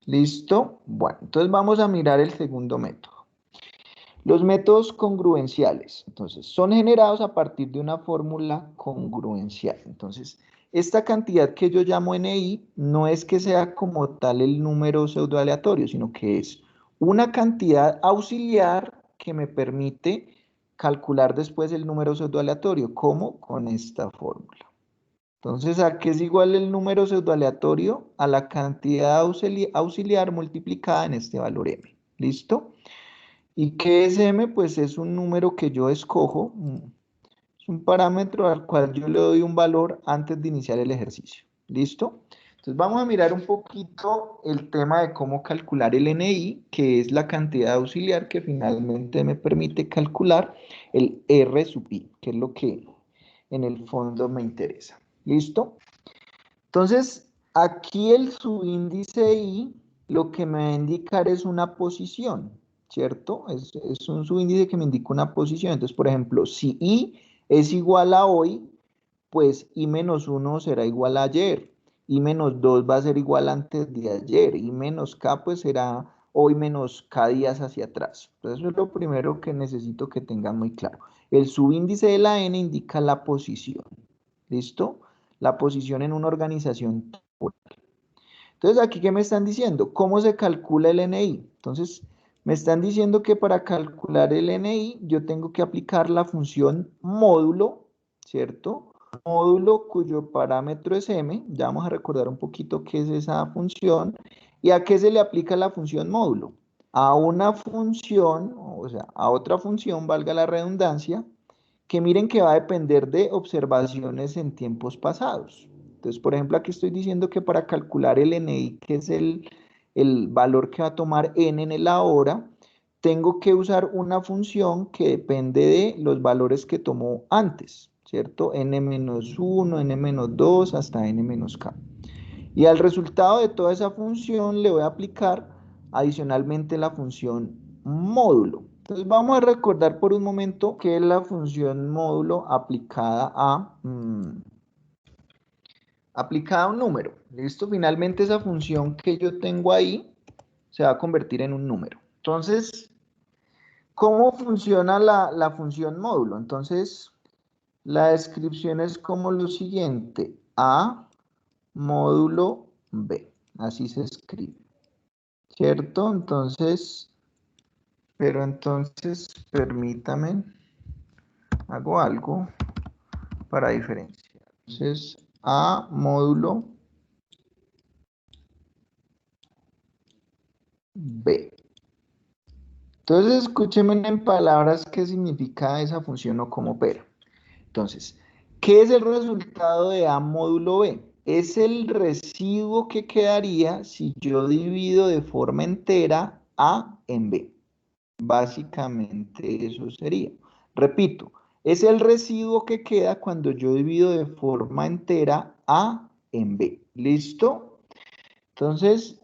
¿Listo? Bueno, entonces vamos a mirar el segundo método. Los métodos congruenciales. Entonces, son generados a partir de una fórmula congruencial. Entonces, esta cantidad que yo llamo NI no es que sea como tal el número pseudoaleatorio, sino que es una cantidad auxiliar que me permite calcular después el número pseudoaleatorio. ¿Cómo? Con esta fórmula. Entonces, ¿a qué es igual el número pseudoaleatorio? A la cantidad auxiliar multiplicada en este valor m. ¿Listo? ¿Y qué es m? Pues es un número que yo escojo, es un parámetro al cual yo le doy un valor antes de iniciar el ejercicio. ¿Listo? Entonces vamos a mirar un poquito el tema de cómo calcular el NI, que es la cantidad auxiliar que finalmente me permite calcular el R sub I, que es lo que en el fondo me interesa. ¿Listo? Entonces, aquí el subíndice I lo que me va a indicar es una posición, ¿cierto? Es un subíndice que me indica una posición. Entonces, por ejemplo, si I es igual a hoy, pues I menos 1 será igual a ayer. I menos 2 va a ser igual antes de ayer. I menos K pues será hoy menos K días hacia atrás. Entonces, eso es lo primero que necesito que tengan muy claro. El subíndice de la N indica la posición. ¿Listo? La posición en una organización temporal. Entonces, aquí, ¿qué me están diciendo? ¿Cómo se calcula el NI? Entonces, me están diciendo que para calcular el NI, yo tengo que aplicar la función módulo, ¿cierto? Módulo cuyo parámetro es M. Ya vamos a recordar un poquito qué es esa función. ¿Y a qué se le aplica la función módulo? A una función, o sea, a otra función, valga la redundancia, que miren que va a depender de observaciones en tiempos pasados. Entonces, por ejemplo, aquí estoy diciendo que para calcular el NI, que es el valor que va a tomar n en el ahora, tengo que usar una función que depende de los valores que tomó antes, ¿cierto? n-1, n-2 hasta n-k. Y al resultado de toda esa función le voy a aplicar adicionalmente la función módulo. Entonces vamos a recordar por un momento que es la función módulo aplicada a un número. ¿Listo? Finalmente esa función que yo tengo ahí se va a convertir en un número. Entonces, ¿cómo funciona la función módulo? Entonces, la descripción es como lo siguiente. A módulo B. Así se escribe. ¿Cierto? Entonces, pero entonces, permítame, hago algo para diferenciar. Entonces, A módulo B. Entonces, escúchenme en palabras qué significa esa función o cómo opera. Entonces, ¿qué es el resultado de A módulo B? Es el residuo que quedaría si yo divido de forma entera A en B. Básicamente eso sería. Repito, es el residuo que queda cuando yo divido de forma entera A en B. ¿Listo? Entonces,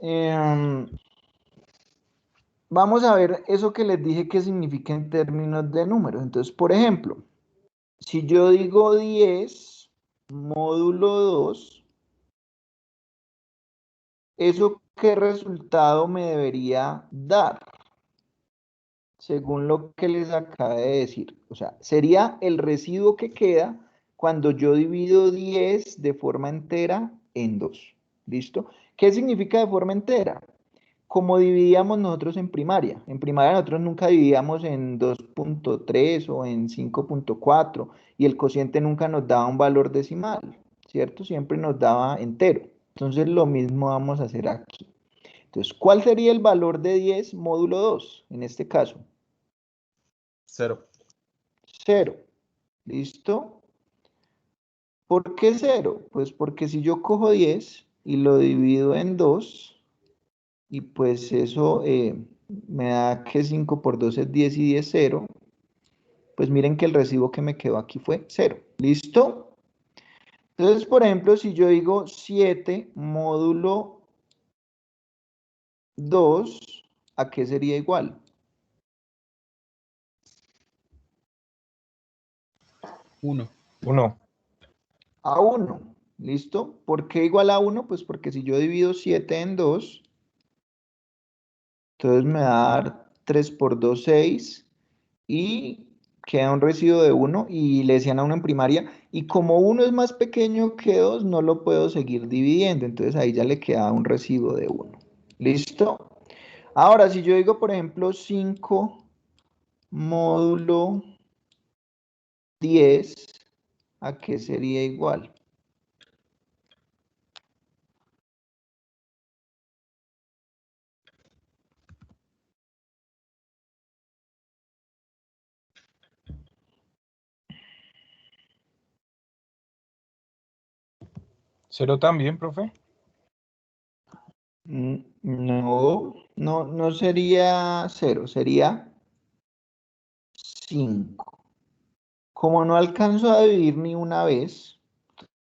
vamos a ver eso que les dije que significa en términos de números. Entonces, por ejemplo, si yo digo 10 módulo 2, ¿eso qué resultado me debería dar? Según lo que les acabé de decir. O sea, sería el residuo que queda cuando yo divido 10 de forma entera en 2. ¿Listo? ¿Qué significa de forma entera? Como dividíamos nosotros en primaria. En primaria nosotros nunca dividíamos en 2.3 o en 5.4 y el cociente nunca nos daba un valor decimal, ¿cierto? Siempre nos daba entero. Entonces lo mismo vamos a hacer aquí. Entonces, ¿cuál sería el valor de 10 módulo 2 en este caso? 0. 0. ¿Listo? ¿Por qué 0? Pues porque si yo cojo 10 y lo divido en 2, y pues eso me da que 5 por 2 es 10 y 10 0, pues miren que el residuo que me quedó aquí fue 0. ¿Listo? Entonces, por ejemplo, si yo digo 7 módulo 2, ¿a qué sería igual? 1. 1. A 1. ¿Listo? ¿Por qué igual a 1? Pues porque si yo divido 7 en 2, entonces me va a dar 3 por 2, 6, y queda un residuo de 1, y le decían a uno en primaria, y como 1 es más pequeño que 2, no lo puedo seguir dividiendo, entonces ahí ya le queda un residuo de 1. ¿Listo? Ahora, si yo digo, por ejemplo, 5 módulo 10, ¿a qué sería igual? ¿Cero también, profe? No sería 0, sería 5. Como no alcanzo a dividir ni una vez,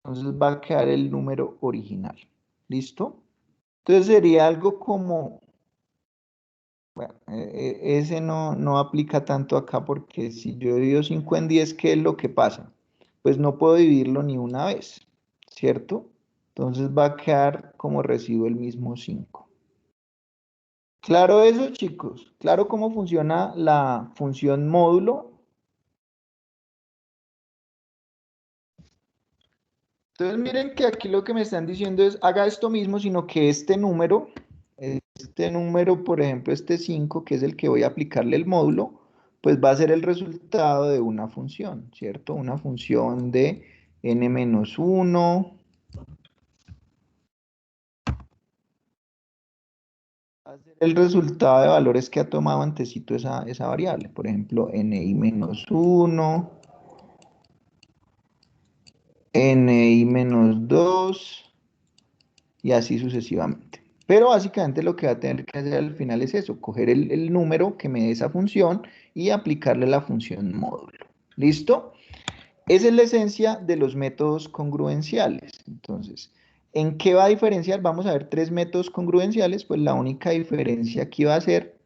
entonces va a quedar el número original. ¿Listo? Entonces sería algo como, bueno, ese no aplica tanto acá porque si yo divido 5 en 10, ¿qué es lo que pasa? Pues no puedo dividirlo ni una vez, ¿cierto? Entonces va a quedar como residuo el mismo 5. ¿Claro eso, chicos? ¿Claro cómo funciona la función módulo? Entonces miren que aquí lo que me están diciendo es haga esto mismo, sino que este número, por ejemplo, este 5, que es el que voy a aplicarle el módulo, pues va a ser el resultado de una función, ¿cierto? Una función de n-1. Va a ser el resultado de valores que ha tomado antecito esa variable. Por ejemplo, ni-1, ni-2 y así sucesivamente. Pero básicamente lo que va a tener que hacer al final es eso, coger el número que me dé esa función y aplicarle la función módulo. ¿Listo? Esa es la esencia de los métodos congruenciales. Entonces, ¿en qué va a diferenciar? Vamos a ver 3 métodos congruenciales, pues la única diferencia aquí va a ser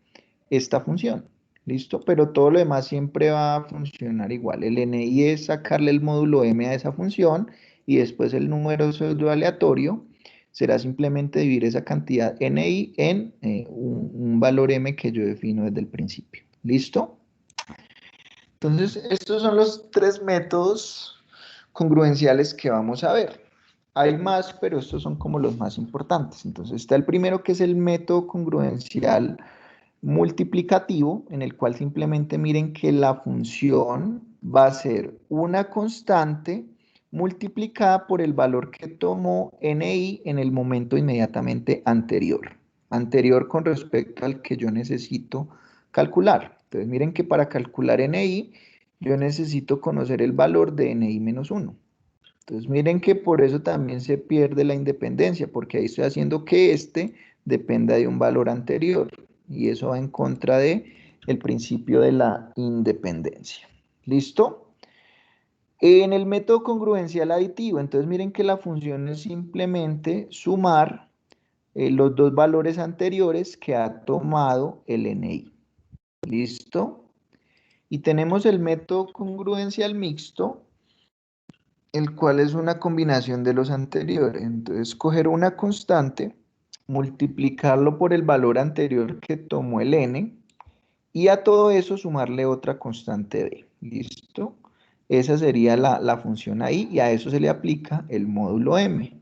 esta función. ¿Listo? Pero todo lo demás siempre va a funcionar igual. El ni es sacarle el módulo m a esa función y después el número pseudo aleatorio será simplemente dividir esa cantidad ni en un valor m que yo defino desde el principio. ¿Listo? Entonces, estos son los 3 métodos congruenciales que vamos a ver. Hay más, pero estos son como los más importantes. Entonces, está el primero que es el método congruencial multiplicativo, en el cual simplemente miren que la función va a ser una constante multiplicada por el valor que tomó ni en el momento inmediatamente anterior. Anterior con respecto al que yo necesito calcular. Entonces miren que para calcular ni, yo necesito conocer el valor de ni menos 1. Entonces miren que por eso también se pierde la independencia, porque ahí estoy haciendo que este dependa de un valor anterior. Y eso va en contra de el principio de la independencia. ¿Listo? En el método congruencial aditivo, entonces miren que la función es simplemente sumar los dos valores anteriores que ha tomado el ni. ¿Listo? Y tenemos el método congruencial mixto, el cual es una combinación de los anteriores. Entonces, coger una constante, multiplicarlo por el valor anterior que tomó el n, y a todo eso sumarle otra constante b. ¿Listo? Esa sería la función ahí, y a eso se le aplica el módulo m.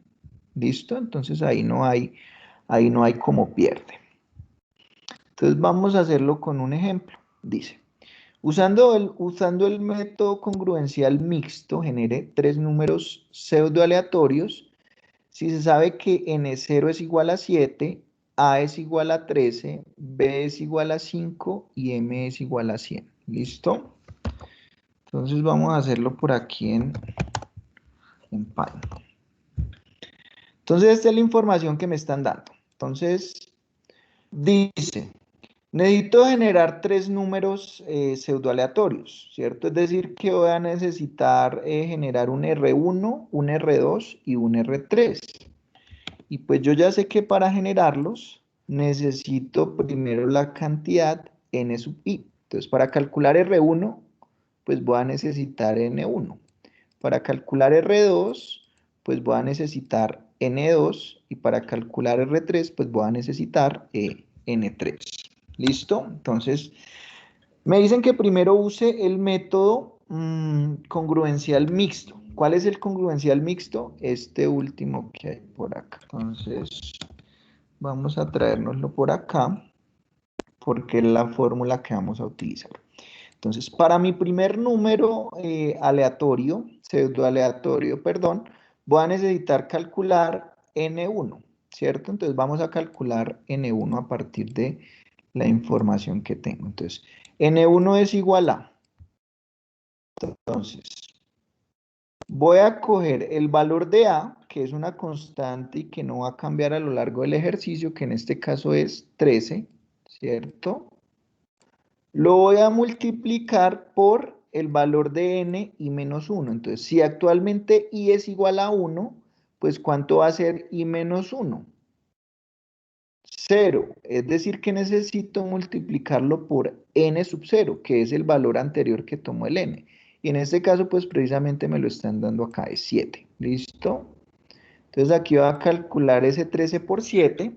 ¿Listo? Entonces ahí no hay como pierde. Entonces vamos a hacerlo con un ejemplo. Dice, usando el método congruencial mixto, genere 3 números pseudo aleatorios. Si se sabe que n0 es igual a 7, a es igual a 13, b es igual a 5 y m es igual a 100. ¿Listo? Entonces vamos a hacerlo por aquí en Python. Entonces esta es la información que me están dando. Entonces dice, necesito generar 3 números pseudo aleatorios, ¿cierto? Es decir, que voy a necesitar generar un R1, un R2 y un R3. Y pues yo ya sé que para generarlos necesito primero la cantidad n sub i. Entonces para calcular R1, pues voy a necesitar N1. Para calcular R2, pues voy a necesitar N2. Y para calcular R3, pues voy a necesitar N3. ¿Listo? Entonces, me dicen que primero use el método congruencial mixto. ¿Cuál es el congruencial mixto? Este último que hay por acá. Entonces, vamos a traérnoslo por acá, porque es la fórmula que vamos a utilizar. Entonces, para mi primer número aleatorio, pseudo aleatorio, perdón, voy a necesitar calcular N1, ¿cierto? Entonces, vamos a calcular N1 a partir de la información que tengo. Entonces, N1 es igual a... Entonces, voy a coger el valor de A, que es una constante y que no va a cambiar a lo largo del ejercicio, que en este caso es 13, ¿cierto? Lo voy a multiplicar por el valor de n y menos 1. Entonces, si actualmente i es igual a 1, pues ¿cuánto va a ser i menos 1? 0. Es decir, que necesito multiplicarlo por n sub 0, que es el valor anterior que tomó el n. Y en este caso, pues precisamente me lo están dando acá, es 7. ¿Listo? Entonces aquí voy a calcular ese 13 por 7.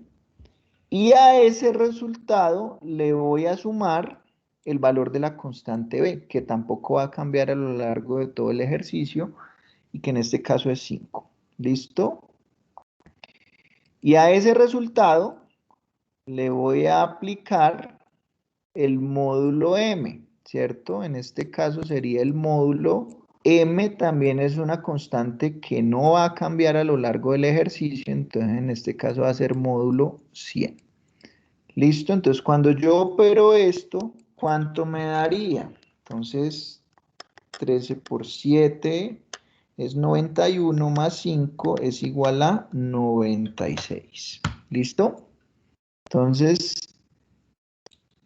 Y a ese resultado le voy a sumar el valor de la constante b, que tampoco va a cambiar a lo largo de todo el ejercicio, y que en este caso es 5. ¿Listo? Y a ese resultado le voy a aplicar el módulo m, ¿cierto? En este caso sería el módulo m, también es una constante que no va a cambiar a lo largo del ejercicio, entonces en este caso va a ser módulo 100. ¿Listo? Entonces cuando yo opero esto, ¿cuánto me daría? Entonces 13 por 7 es 91 más 5 es igual a 96. ¿Listo? Entonces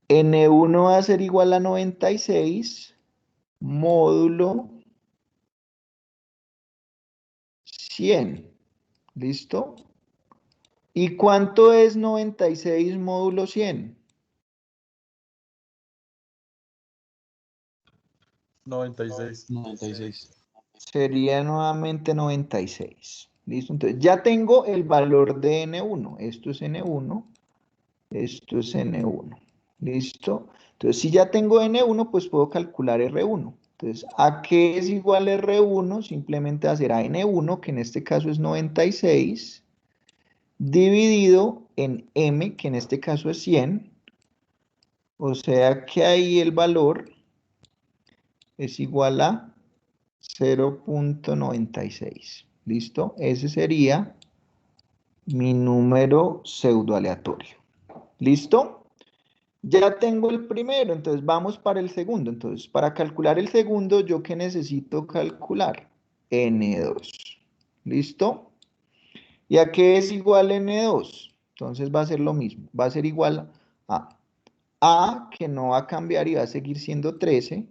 N1 va a ser igual a 96 módulo 100. ¿Listo? ¿Y cuánto es 96 módulo 100? 96. 96. Sería nuevamente 96. ¿Listo? Entonces ya tengo el valor de N1. Esto es N1. Esto es N1. ¿Listo? Entonces si ya tengo N1, pues puedo calcular R1. Entonces, ¿a qué es igual R1? Simplemente hacer a N1, que en este caso es 96, dividido en M, que en este caso es 100. O sea que ahí el valor es igual a 0.96. ¿Listo? Ese sería mi número pseudo aleatorio. ¿Listo? Ya tengo el primero, entonces vamos para el segundo. Entonces, para calcular el segundo, ¿yo qué necesito calcular? N2. ¿Listo? ¿Y a qué es igual N2? Entonces va a ser lo mismo. Va a ser igual a, que no va a cambiar y va a seguir siendo 13.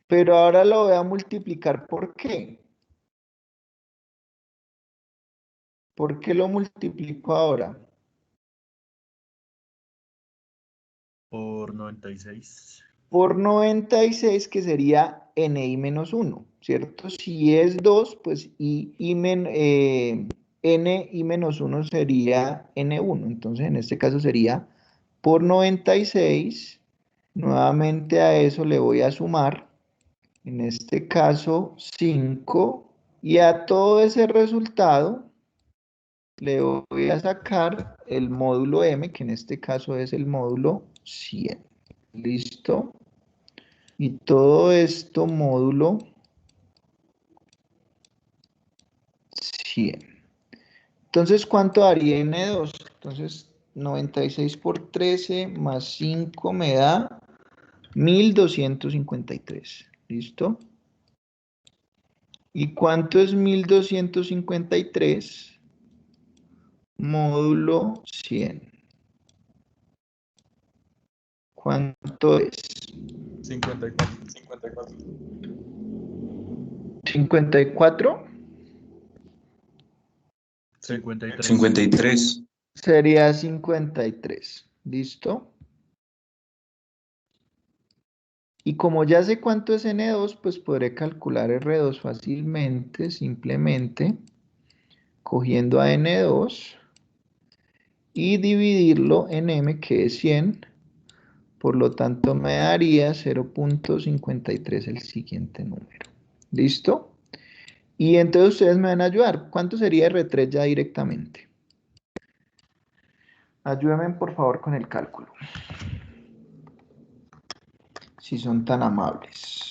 Pero ahora lo voy a multiplicar. ¿Por qué? ¿Por qué lo multiplico ahora? Por 96. Por 96, que sería ni menos 1, ¿cierto? Si es 2, pues n y menos 1 sería n1. Entonces, en este caso sería por 96. Nuevamente a eso le voy a sumar, en este caso, 5. Y a todo ese resultado le voy a sacar el módulo m, que en este caso es el módulo 100. ¿Listo? Y todo esto módulo 100. Entonces, ¿cuánto daría N2? Entonces, 96 por 13 más 5 me da 1253. ¿Listo? ¿Y cuánto es 1253? Módulo 100. ¿Cuánto es? 54. 54. 53. 53. Sería 53. ¿Listo? Y como ya sé cuánto es N2, pues podré calcular R2 fácilmente, simplemente cogiendo a N2 y dividirlo en M, que es 100. Por lo tanto, me daría 0.53 el siguiente número. ¿Listo? Y entonces ustedes me van a ayudar. ¿Cuánto sería R3 ya directamente? Ayúdenme por favor con el cálculo, si son tan amables.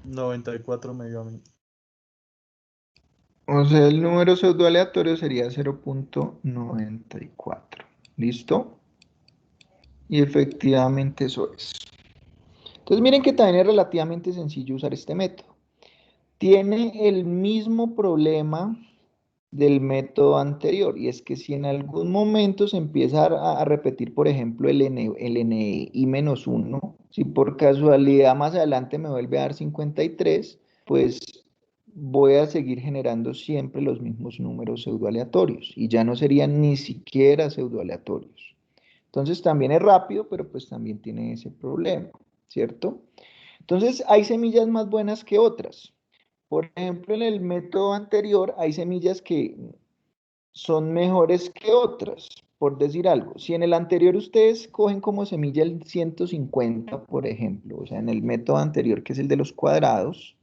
94 me dio a mí. O sea, el número pseudoaleatorio sería 0.94. ¿Listo? Y efectivamente eso es. Entonces miren que también es relativamente sencillo usar este método. Tiene el mismo problema del método anterior, y es que si en algún momento se empieza a repetir, por ejemplo, el NI menos 1, si por casualidad más adelante me vuelve a dar 53, pues voy a seguir generando siempre los mismos números pseudoaleatorios, y ya no serían ni siquiera pseudoaleatorios. Entonces también es rápido, pero pues también tiene ese problema, ¿cierto? Entonces hay semillas más buenas que otras. Por ejemplo, en el método anterior hay semillas que son mejores que otras, por decir algo. Si en el anterior ustedes cogen como semilla el 150, por ejemplo, o sea, en el método anterior, que es el de los cuadrados,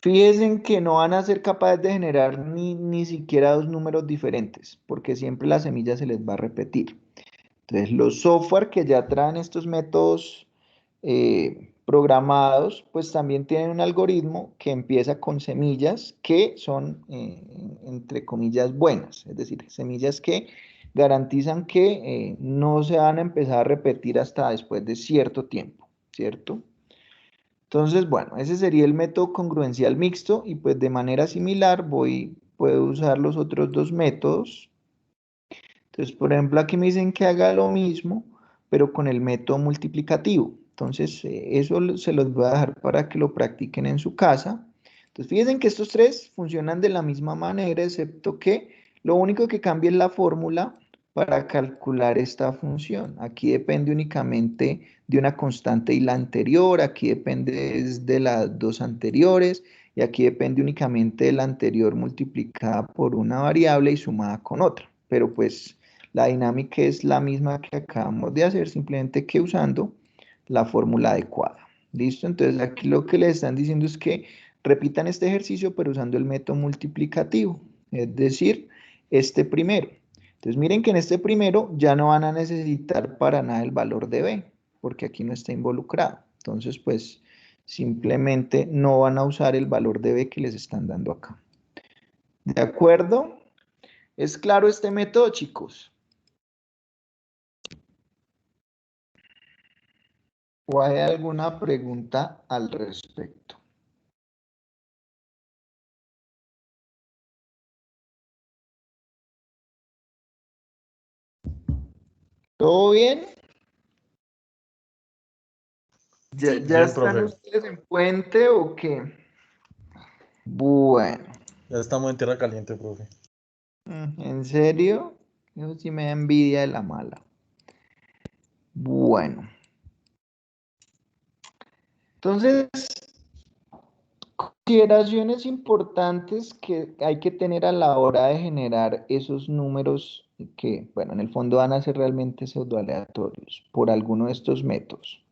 fíjense que no van a ser capaces de generar ni siquiera dos números diferentes, porque siempre la semilla se les va a repetir. Entonces, los software que ya traen estos métodos programados, pues también tienen un algoritmo que empieza con semillas que son, entre comillas, buenas, es decir, semillas que garantizan que no se van a empezar a repetir hasta después de cierto tiempo, ¿cierto? Entonces, bueno, ese sería el método congruencial mixto y pues de manera similar puedo usar los otros dos métodos. Entonces, por ejemplo, aquí me dicen que haga lo mismo, pero con el método multiplicativo. Entonces, eso se los voy a dejar para que lo practiquen en su casa. Entonces, fíjense que estos tres funcionan de la misma manera, excepto que lo único que cambia es la fórmula para calcular esta función. Aquí depende únicamente de una constante y la anterior, aquí depende de las dos anteriores, y aquí depende únicamente de la anterior multiplicada por una variable y sumada con otra. Pero pues la dinámica es la misma que acabamos de hacer, simplemente que usando la fórmula adecuada. ¿Listo? Entonces aquí lo que les están diciendo es que repitan este ejercicio, pero usando el método multiplicativo, es decir, este primero. Entonces miren que en este primero ya no van a necesitar para nada el valor de b, porque aquí no está involucrado. Entonces, pues simplemente no van a usar el valor de b que les están dando acá. ¿De acuerdo? ¿Es claro este método, chicos? ¿O hay alguna pregunta al respecto? ¿Todo bien? ¿Ya Bien, están profe. ustedes en puente o qué? Bueno. Ya estamos en tierra caliente, profe. ¿En serio? Eso sí me da envidia de la mala. Bueno. Entonces, consideraciones importantes que hay que tener a la hora de generar esos números que, bueno, en el fondo van a ser realmente pseudoaleatorios por alguno de estos métodos.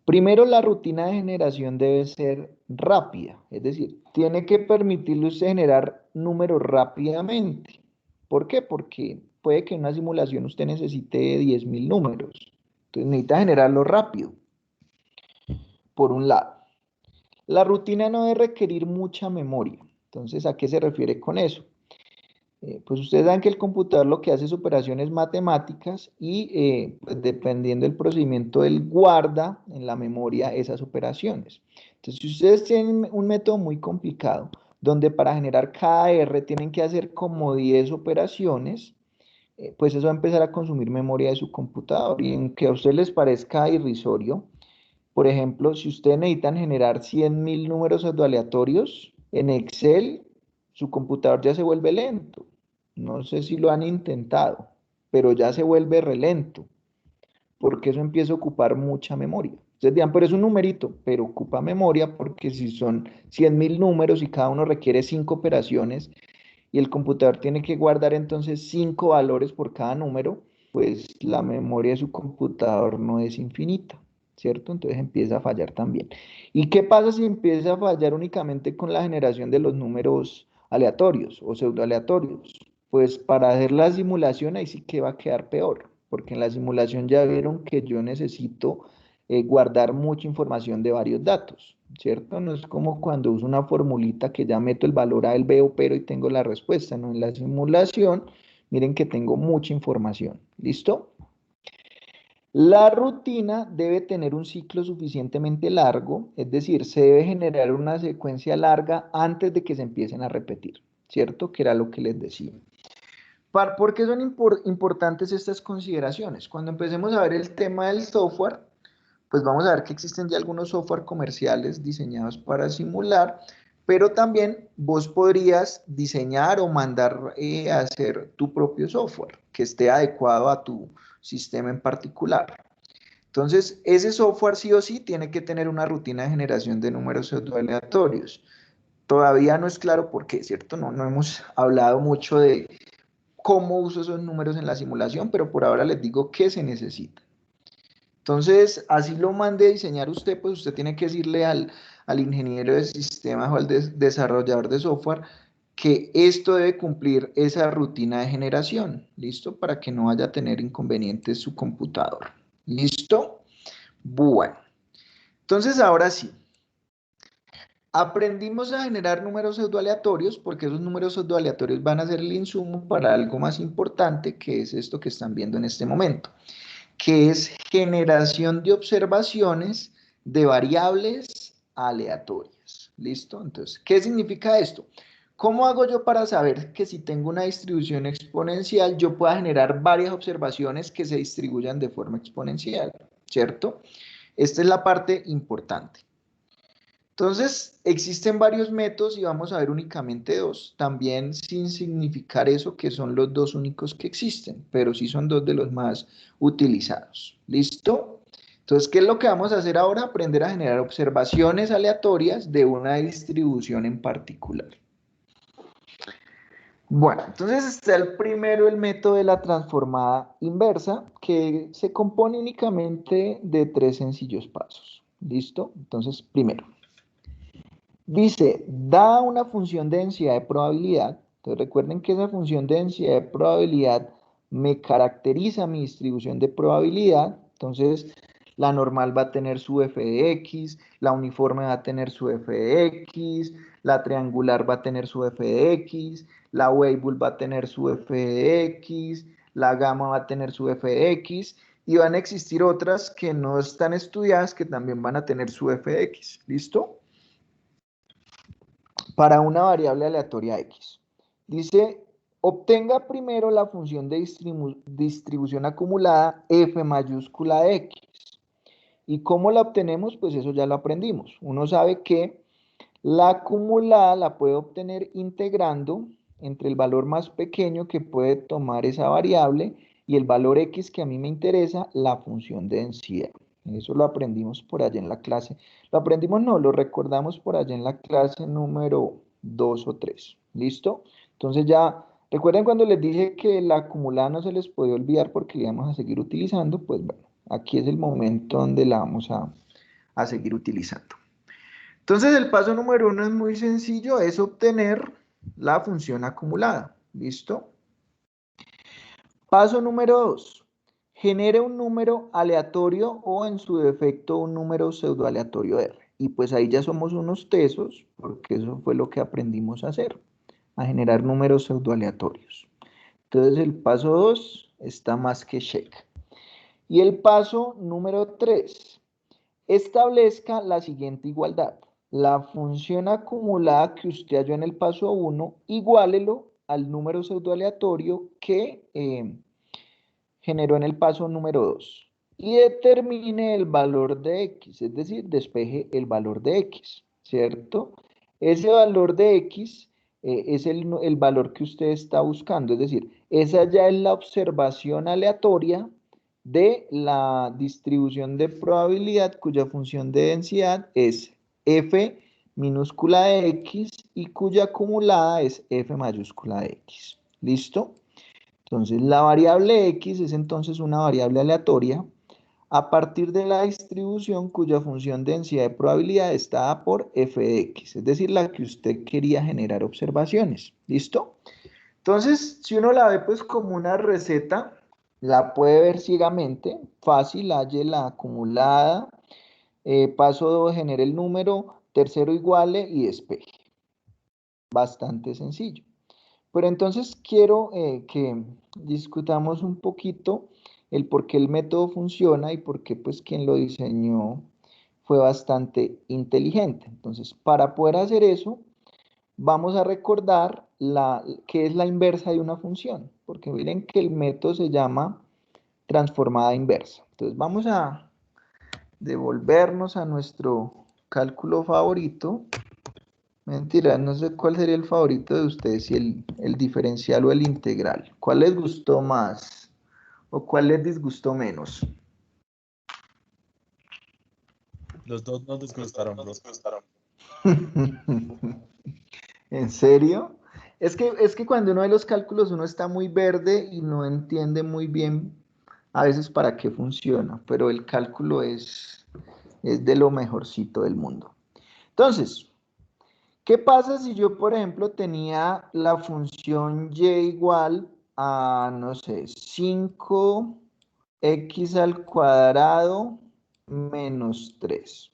Primero, la rutina de generación debe ser rápida, es decir, tiene que permitirle usted generar números rápidamente. ¿Por qué? Porque puede que en una simulación usted necesite 10.000 números. Entonces necesita generarlo rápido, por un lado. La rutina no debe requerir mucha memoria. Entonces, ¿a qué se refiere con eso? Pues ustedes saben que el computador lo que hace es operaciones matemáticas y pues dependiendo del procedimiento, él guarda en la memoria esas operaciones. Entonces, si ustedes tienen un método muy complicado, donde para generar cada R tienen que hacer como 10 operaciones, pues eso va a empezar a consumir memoria de su computador. Y aunque a ustedes les parezca irrisorio, por ejemplo, si ustedes necesitan generar 100.000 números aleatorios en Excel, su computador ya se vuelve lento. No sé si lo han intentado, pero ya se vuelve relento, porque eso empieza a ocupar mucha memoria. Ustedes dirán, pero es un numerito, pero ocupa memoria porque si son 100.000 números y cada uno requiere 5 operaciones y el computador tiene que guardar entonces 5 valores por cada número, pues la memoria de su computador no es infinita, ¿cierto? Entonces empieza a fallar también. ¿Y qué pasa si empieza a fallar únicamente con la generación de los números aleatorios o pseudoaleatorios? Pues para hacer la simulación ahí sí que va a quedar peor, porque en la simulación ya vieron que yo necesito guardar mucha información de varios datos, ¿cierto? No es como cuando uso una formulita que ya meto el valor A, el B o pero y tengo la respuesta, ¿no? En la simulación, miren que tengo mucha información, ¿listo? La rutina debe tener un ciclo suficientemente largo, es decir, se debe generar una secuencia larga antes de que se empiecen a repetir, ¿cierto? Que era lo que les decía. ¿Por qué son importantes estas consideraciones? Cuando empecemos a ver el tema del software, pues vamos a ver que existen ya algunos software comerciales diseñados para simular, pero también vos podrías diseñar o mandar a hacer tu propio software que esté adecuado a tu sistema en particular. Entonces, ese software sí o sí tiene que tener una rutina de generación de números pseudoaleatorios. Todavía no es claro por qué, ¿cierto? No hemos hablado mucho de cómo uso esos números en la simulación, pero por ahora les digo que se necesita. Entonces, así lo mande a diseñar usted, pues usted tiene que decirle al ingeniero de sistemas o al desarrollador de software que esto debe cumplir esa rutina de generación, ¿listo? Para que no vaya a tener inconvenientes su computador, ¿listo? Bueno, entonces ahora sí. Aprendimos a generar números pseudoaleatorios porque esos números pseudoaleatorios van a ser el insumo para algo más importante que es esto que están viendo en este momento, que es generación de observaciones de variables aleatorias. ¿Listo? Entonces, ¿qué significa esto? ¿Cómo hago yo para saber que si tengo una distribución exponencial, yo pueda generar varias observaciones que se distribuyan de forma exponencial? ¿Cierto? Esta es la parte importante. Entonces, existen varios métodos y vamos a ver únicamente dos, también sin significar eso que son los dos únicos que existen, pero sí son dos de los más utilizados. ¿Listo? Entonces, ¿qué es lo que vamos a hacer ahora? Aprender a generar observaciones aleatorias de una distribución en particular. Bueno, entonces está el primero, el método de la transformada inversa, que se compone únicamente de 3 sencillos pasos. ¿Listo? Entonces, primero. Dice, da una función de densidad de probabilidad. Entonces recuerden que esa función de densidad de probabilidad me caracteriza mi distribución de probabilidad. Entonces la normal va a tener su f de x, la uniforme va a tener su f de x, la triangular va a tener su f de x, la Weibull va a tener su f de x, la gamma va a tener su f de x y van a existir otras que no están estudiadas que también van a tener su f de x. ¿Listo? Para una variable aleatoria x. Dice, obtenga primero la función de distribución acumulada f mayúscula de x. ¿Y cómo la obtenemos? Pues eso ya lo aprendimos. Uno sabe que la acumulada la puede obtener integrando entre el valor más pequeño que puede tomar esa variable y el valor x que a mí me interesa, la función de densidad. Eso lo aprendimos por allá en la clase. Lo aprendimos, no, lo recordamos por allá en la clase número 2 o 3. ¿Listo? Entonces ya, recuerden cuando les dije que la acumulada no se les podía olvidar porque la íbamos a seguir utilizando, pues bueno, aquí es el momento donde la vamos a seguir utilizando. Entonces el paso número 1 es muy sencillo, es obtener la función acumulada. ¿Listo? Paso número 2. Genere un número aleatorio o en su defecto un número pseudoaleatorio R. Y pues ahí ya somos unos tesos, porque eso fue lo que aprendimos a hacer, a generar números pseudoaleatorios. Entonces el paso 2 está más que check. Y el paso número 3. Establezca la siguiente igualdad. La función acumulada que usted halló en el paso 1, iguálelo al número pseudoaleatorio que generó en el paso número 2 y determine el valor de x, es decir, despeje el valor de x, ¿cierto? Ese valor de x es el valor que usted está buscando, es decir, esa ya es la observación aleatoria de la distribución de probabilidad cuya función de densidad es f minúscula de x y cuya acumulada es f mayúscula de x. ¿Listo? Entonces, la variable x es entonces una variable aleatoria a partir de la distribución cuya función de densidad de probabilidad está dada por f de x, es decir, la que usted quería generar observaciones. ¿Listo? Entonces, si uno la ve pues como una receta, la puede ver ciegamente, fácil, halle la acumulada, paso 2, genere el número, tercero iguale y despeje. Bastante sencillo. Pero entonces quiero que discutamos un poquito el por qué el método funciona y por qué pues quien lo diseñó fue bastante inteligente. Entonces, para poder hacer eso, vamos a recordar qué es la inversa de una función, porque miren que el método se llama transformada inversa. Entonces, vamos a devolvernos a nuestro cálculo favorito. Mentira, no sé cuál sería el favorito de ustedes, si el diferencial o el integral. ¿Cuál les gustó más o cuál les disgustó menos? Los dos nos disgustaron, bro. ¿En serio? Es que cuando uno ve los cálculos uno está muy verde y no entiende muy bien a veces para qué funciona, pero el cálculo es de lo mejorcito del mundo. Entonces, ¿qué pasa si yo, por ejemplo, tenía la función y igual a, no sé, 5x al cuadrado menos 3?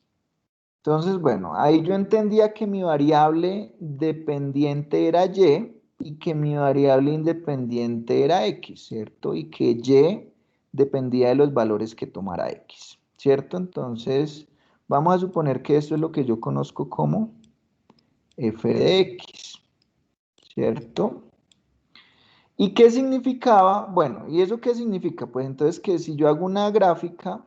Entonces, bueno, ahí yo entendía que mi variable dependiente era y que mi variable independiente era x, ¿cierto? Y que y dependía de los valores que tomara x, ¿cierto? Entonces, vamos a suponer que esto es lo que yo conozco como f de x, ¿cierto? ¿Y qué significaba? Bueno, ¿y eso qué significa? Pues entonces que si yo hago una gráfica,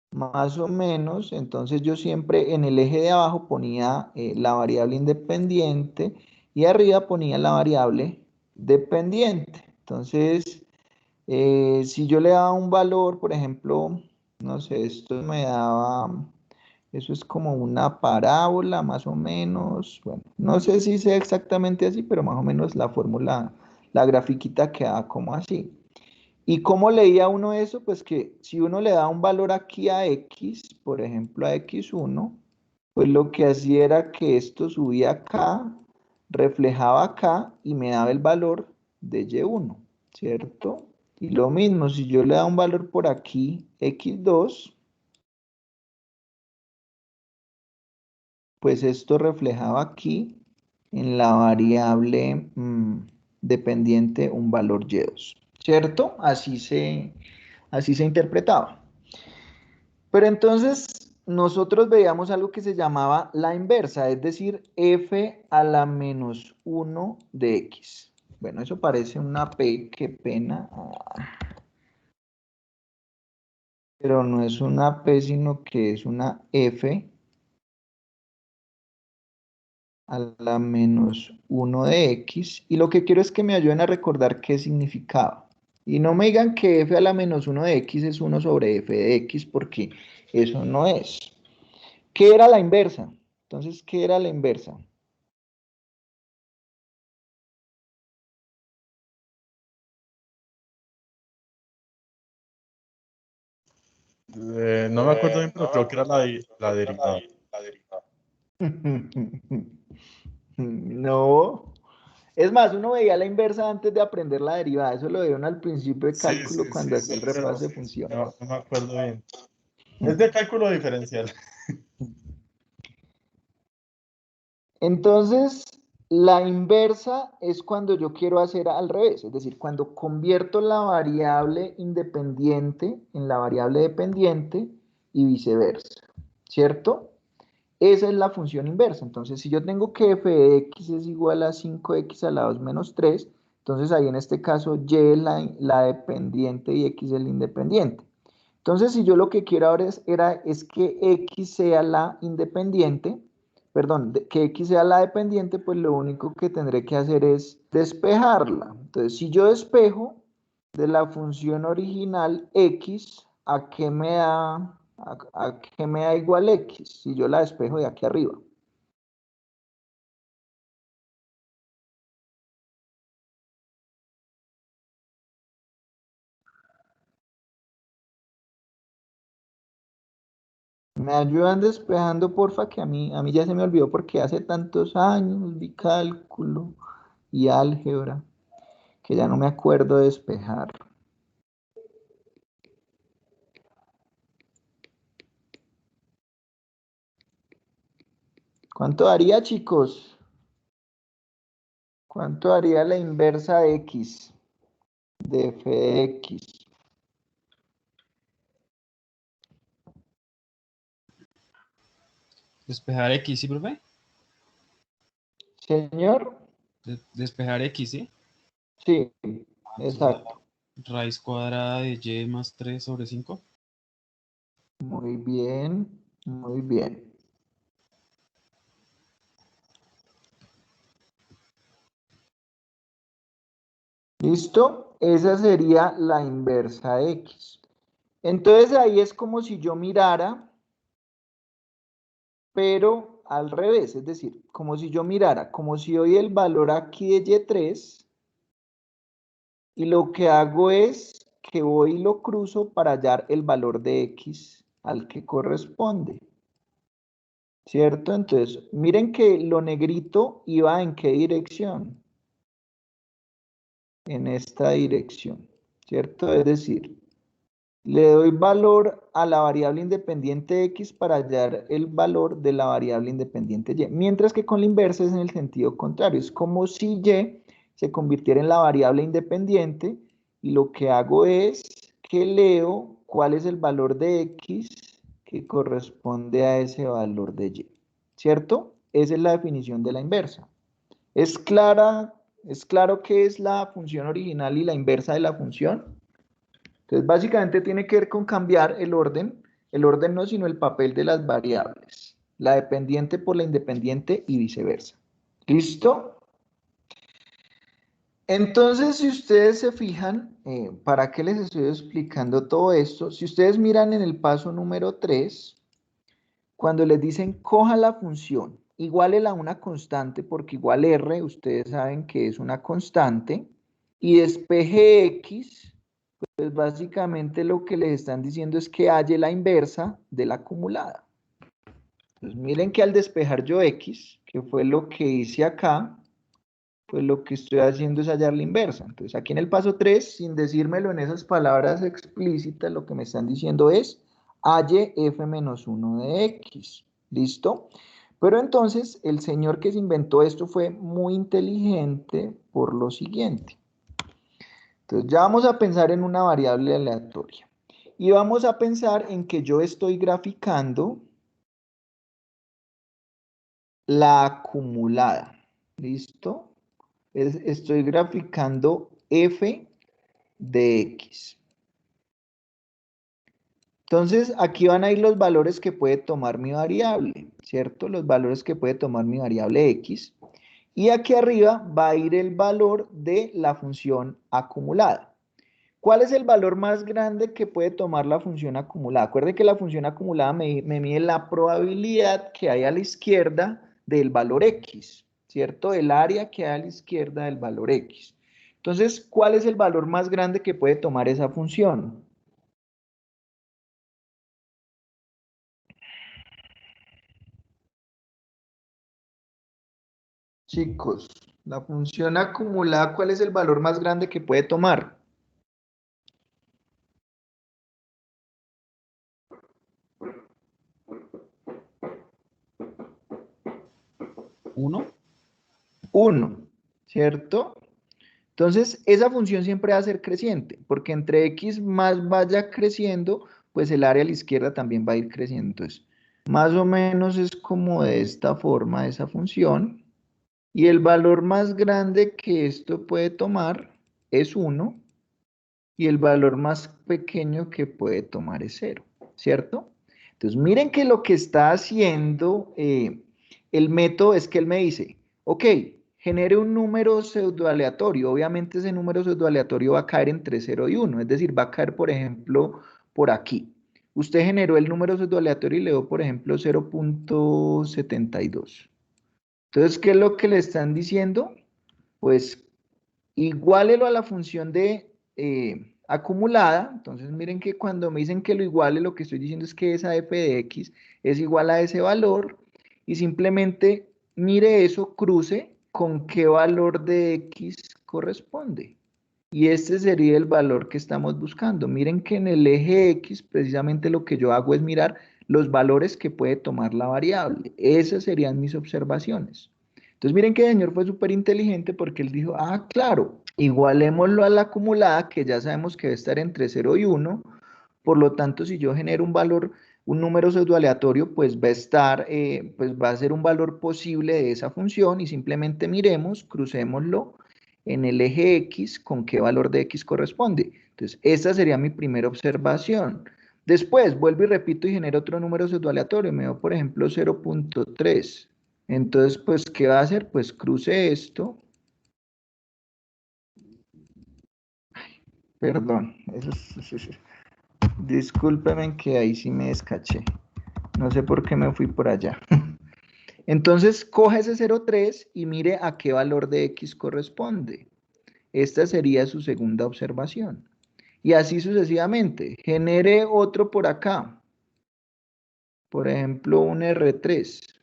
más o menos, entonces yo siempre en el eje de abajo ponía la variable independiente y arriba ponía la variable dependiente. Entonces, si yo le daba un valor, por ejemplo, no sé, esto me daba, eso es como una parábola más o menos, bueno, no sé si sea exactamente así, pero más o menos la fórmula, la grafiquita queda como así. ¿Y cómo leía uno eso? Pues que si uno le da un valor aquí a x, por ejemplo a x1, pues lo que hacía era que esto subía acá, reflejaba acá y me daba el valor de y1, ¿cierto? Y lo mismo, si yo le da un valor por aquí, x2, pues esto reflejaba aquí en la variable dependiente un valor y2, ¿cierto? Así se interpretaba. Pero entonces nosotros veíamos algo que se llamaba la inversa, es decir, f a la menos 1 de x. Bueno, eso parece una p, qué pena. Pero no es una p, sino que es una f a la menos 1 de x. Y lo que quiero es que me ayuden a recordar qué significaba. Y no me digan que f a la menos 1 de x es 1 sobre f de x, porque eso no es. ¿Qué era la inversa? Entonces, ¿qué era la inversa? No me acuerdo bien, pero creo que era la derivada. No. Es más, uno veía la inversa antes de aprender la derivada. Eso lo veía uno al principio de Sí, cálculo cuando hacía el pero repaso de funciones. no me acuerdo bien. Es de cálculo diferencial. Entonces, la inversa es cuando yo quiero hacer al revés, es decir, cuando convierto la variable independiente en la variable dependiente y viceversa, ¿cierto? Esa es la función inversa. Entonces, si yo tengo que f de x es igual a 5x a la 2 menos 3, entonces ahí en este caso y es la dependiente y x es el independiente. Entonces, si yo lo que quiero ahora es que x sea la independiente, perdón, que x sea la dependiente, pues lo único que tendré que hacer es despejarla. Entonces, si yo despejo de la función original x, ¿a qué me da? ¿A qué me da igual x? Si yo la despejo de aquí arriba. Me ayudan despejando, porfa, que a mí ya se me olvidó porque hace tantos años vi cálculo y álgebra que ya no me acuerdo de despejar. ¿Cuánto daría, chicos? ¿Cuánto daría la inversa de x? De f de x. Despejar X, ¿sí, profe? Señor, Despejar X, ¿sí? sí, exacto. Raíz cuadrada de Y más 3 sobre 5. Muy bien, muy bien. ¿Listo? Esa sería la inversa de x. Entonces ahí es como si yo mirara, pero al revés, es decir, como si yo mirara, como si doy el valor aquí de y3 y lo que hago es que voy y lo cruzo para hallar el valor de x al que corresponde. ¿Cierto? Entonces, miren que lo negrito iba en qué dirección. En esta dirección, ¿cierto? Es decir, le doy valor a la variable independiente x para hallar el valor de la variable independiente y, mientras que con la inversa es en el sentido contrario, es como si y se convirtiera en la variable independiente y lo que hago es que leo cuál es el valor de x que corresponde a ese valor de y, ¿cierto? Esa es la definición de la inversa. ¿Es clara? ¿Es claro qué es la función original y la inversa de la función? Entonces, básicamente tiene que ver con cambiar el orden no sino el papel de las variables, la dependiente por la independiente y viceversa. ¿Listo? Entonces, si ustedes se fijan, ¿para qué les estoy explicando todo esto? Si ustedes miran en el paso número 3, cuando les dicen coja la función, igualela a una constante, porque igual R, ustedes saben que es una constante, y despeje X, pues básicamente lo que les están diciendo es que halle la inversa de la acumulada. Entonces miren que al despejar yo X, que fue lo que hice acá, pues lo que estoy haciendo es hallar la inversa. Entonces aquí en el paso 3, sin decírmelo en esas palabras explícitas, lo que me están diciendo es halle f-1 de x. ¿Listo? Pero entonces el señor que se inventó esto fue muy inteligente por lo siguiente. Entonces ya vamos a pensar en una variable aleatoria. Y vamos a pensar en que yo estoy graficando la acumulada. ¿Listo? Estoy graficando f de x. Entonces, aquí van a ir los valores que puede tomar mi variable, ¿cierto? Los valores que puede tomar mi variable x. Y aquí arriba va a ir el valor de la función acumulada. ¿Cuál es el valor más grande que puede tomar la función acumulada? Acuérdense que la función acumulada me mide la probabilidad que hay a la izquierda del valor x, ¿cierto? El área que hay a la izquierda del valor x. Entonces, ¿cuál es el valor más grande que puede tomar esa función? Chicos, la función acumulada, ¿cuál es el valor más grande que puede tomar? ¿1? 1, ¿cierto? Entonces, esa función siempre va a ser creciente, porque entre x más vaya creciendo, pues el área a la izquierda también va a ir creciendo. Entonces, más o menos es como de esta forma esa función. Y el valor más grande que esto puede tomar es 1. Y el valor más pequeño que puede tomar es 0, ¿cierto? Entonces, miren que lo que está haciendo el método es que él me dice, ok, genere un número pseudoaleatorio. Obviamente ese número pseudoaleatorio va a caer entre 0 y 1, es decir, va a caer, por ejemplo, por aquí. Usted generó el número pseudoaleatorio y le dio, por ejemplo, 0.72. Entonces, ¿qué es lo que le están diciendo? Pues iguálelo a la función de acumulada. Entonces miren que cuando me dicen que lo iguale, lo que estoy diciendo es que esa f de x es igual a ese valor y simplemente mire eso, cruce con qué valor de x corresponde. Y este sería el valor que estamos buscando. Miren que en el eje x precisamente lo que yo hago es mirar los valores que puede tomar la variable. Esas serían mis observaciones. Entonces miren que el señor fue súper inteligente porque él dijo, ah, claro, igualémoslo a la acumulada, que ya sabemos que debe estar entre 0 y 1. Por lo tanto, si yo genero un valor, un número pseudoaleatorio, pues va a estar, pues va a ser un valor posible de esa función y simplemente miremos, crucémoslo en el eje X con qué valor de X corresponde. Entonces, esta sería mi primera observación. Después, vuelvo y repito y genero otro número pseudoaleatorio. Me doy, por ejemplo, 0.3. Entonces, pues, ¿qué va a hacer? Pues cruce esto. Ay, perdón, discúlpeme que ahí sí me descaché. No sé por qué me fui por allá. Entonces, coge ese 0.3 y mire a qué valor de X corresponde. Esta sería su segunda observación. Y así sucesivamente. Genere otro por acá. Por ejemplo, un R3.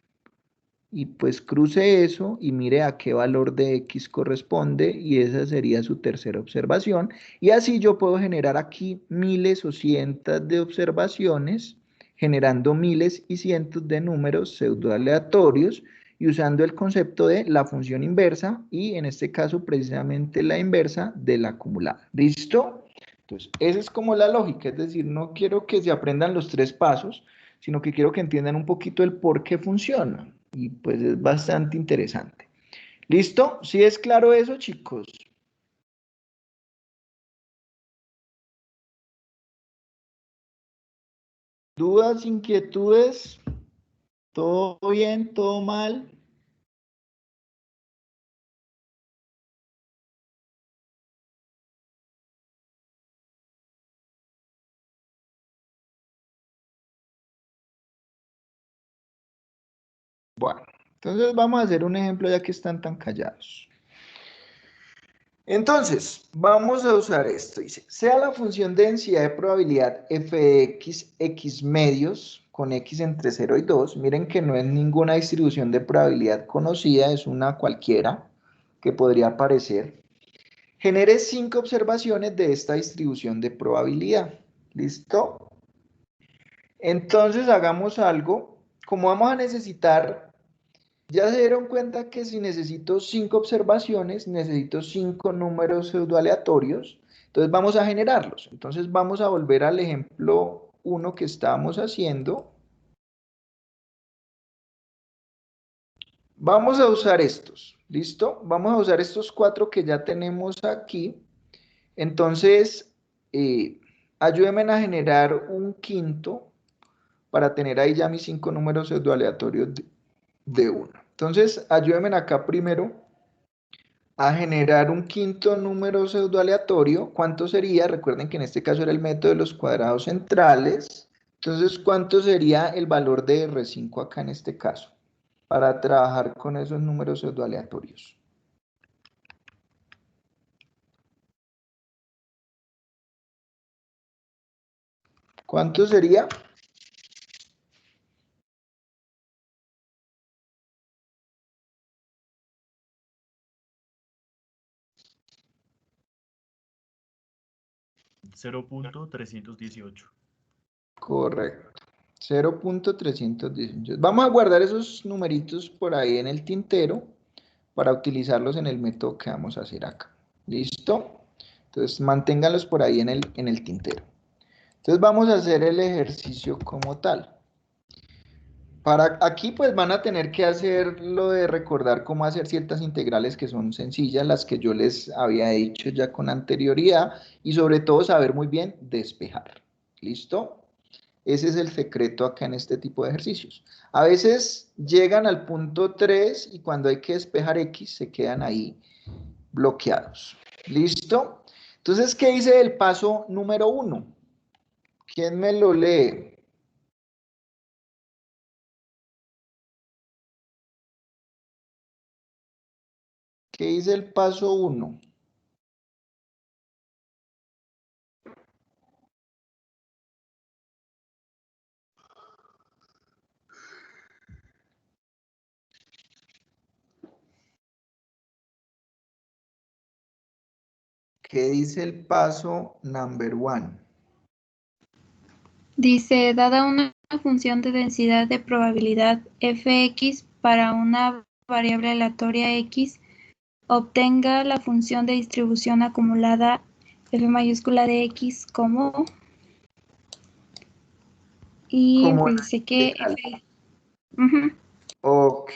Y pues cruce eso y mire a qué valor de X corresponde. Y esa sería su tercera observación. Y así yo puedo generar aquí miles o cientos de observaciones, generando miles y cientos de números pseudoaleatorios y usando el concepto de la función inversa y en este caso precisamente la inversa de la acumulada. ¿Listo? Entonces, esa es como la lógica, es decir, no quiero que se aprendan los 3 pasos, sino que quiero que entiendan un poquito el por qué funciona. Y pues es bastante interesante. ¿Listo? ¿Sí es claro eso, chicos? ¿Dudas, inquietudes? ¿Todo bien? ¿Todo mal? Bueno, entonces vamos a hacer un ejemplo ya que están tan callados. Entonces, vamos a usar esto. Dice, sea la función de densidad de probabilidad f de x, x medios, con x entre 0 y 2. Miren que no es ninguna distribución de probabilidad conocida, es una cualquiera que podría aparecer. Genere 5 observaciones de esta distribución de probabilidad. ¿Listo? Entonces, hagamos algo. Como vamos a necesitar... Ya se dieron cuenta que si necesito 5 observaciones, necesito 5 números pseudoaleatorios. Entonces vamos a generarlos. Entonces vamos a volver al ejemplo 1 que estábamos haciendo. Vamos a usar estos. ¿Listo? Vamos a usar estos 4 que ya tenemos aquí. Entonces, ayúdenme a generar un quinto para tener ahí ya mis 5 números pseudoaleatorios de 1. Entonces, ayúdenme acá primero a generar un quinto número pseudoaleatorio. ¿Cuánto sería? Recuerden que en este caso era el método de los cuadrados centrales. Entonces, ¿cuánto sería el valor de R5 acá en este caso? Para trabajar con esos números pseudoaleatorios. ¿Cuánto sería? $0.318. Correcto. 0.318. Vamos a guardar esos numeritos por ahí en el tintero para utilizarlos en el método que vamos a hacer acá. ¿Listo? Entonces, manténganlos por ahí en el tintero. Entonces, vamos a hacer el ejercicio como tal. Para aquí, pues van a tener que hacer lo de recordar cómo hacer ciertas integrales que son sencillas, las que yo les había dicho ya con anterioridad, y sobre todo saber muy bien despejar. ¿Listo? Ese es el secreto acá en este tipo de ejercicios. A veces llegan al punto 3 y cuando hay que despejar X se quedan ahí bloqueados. ¿Listo? Entonces, ¿qué dice el paso número 1? ¿Quién me lo lee? ¿Qué dice el paso 1? ¿Qué dice el paso number 1? Dice, dada una una función de densidad de probabilidad fx para una variable aleatoria x, obtenga la función de distribución acumulada f mayúscula de x como... Y Como pues dice que integral. f... Ujú. Ok.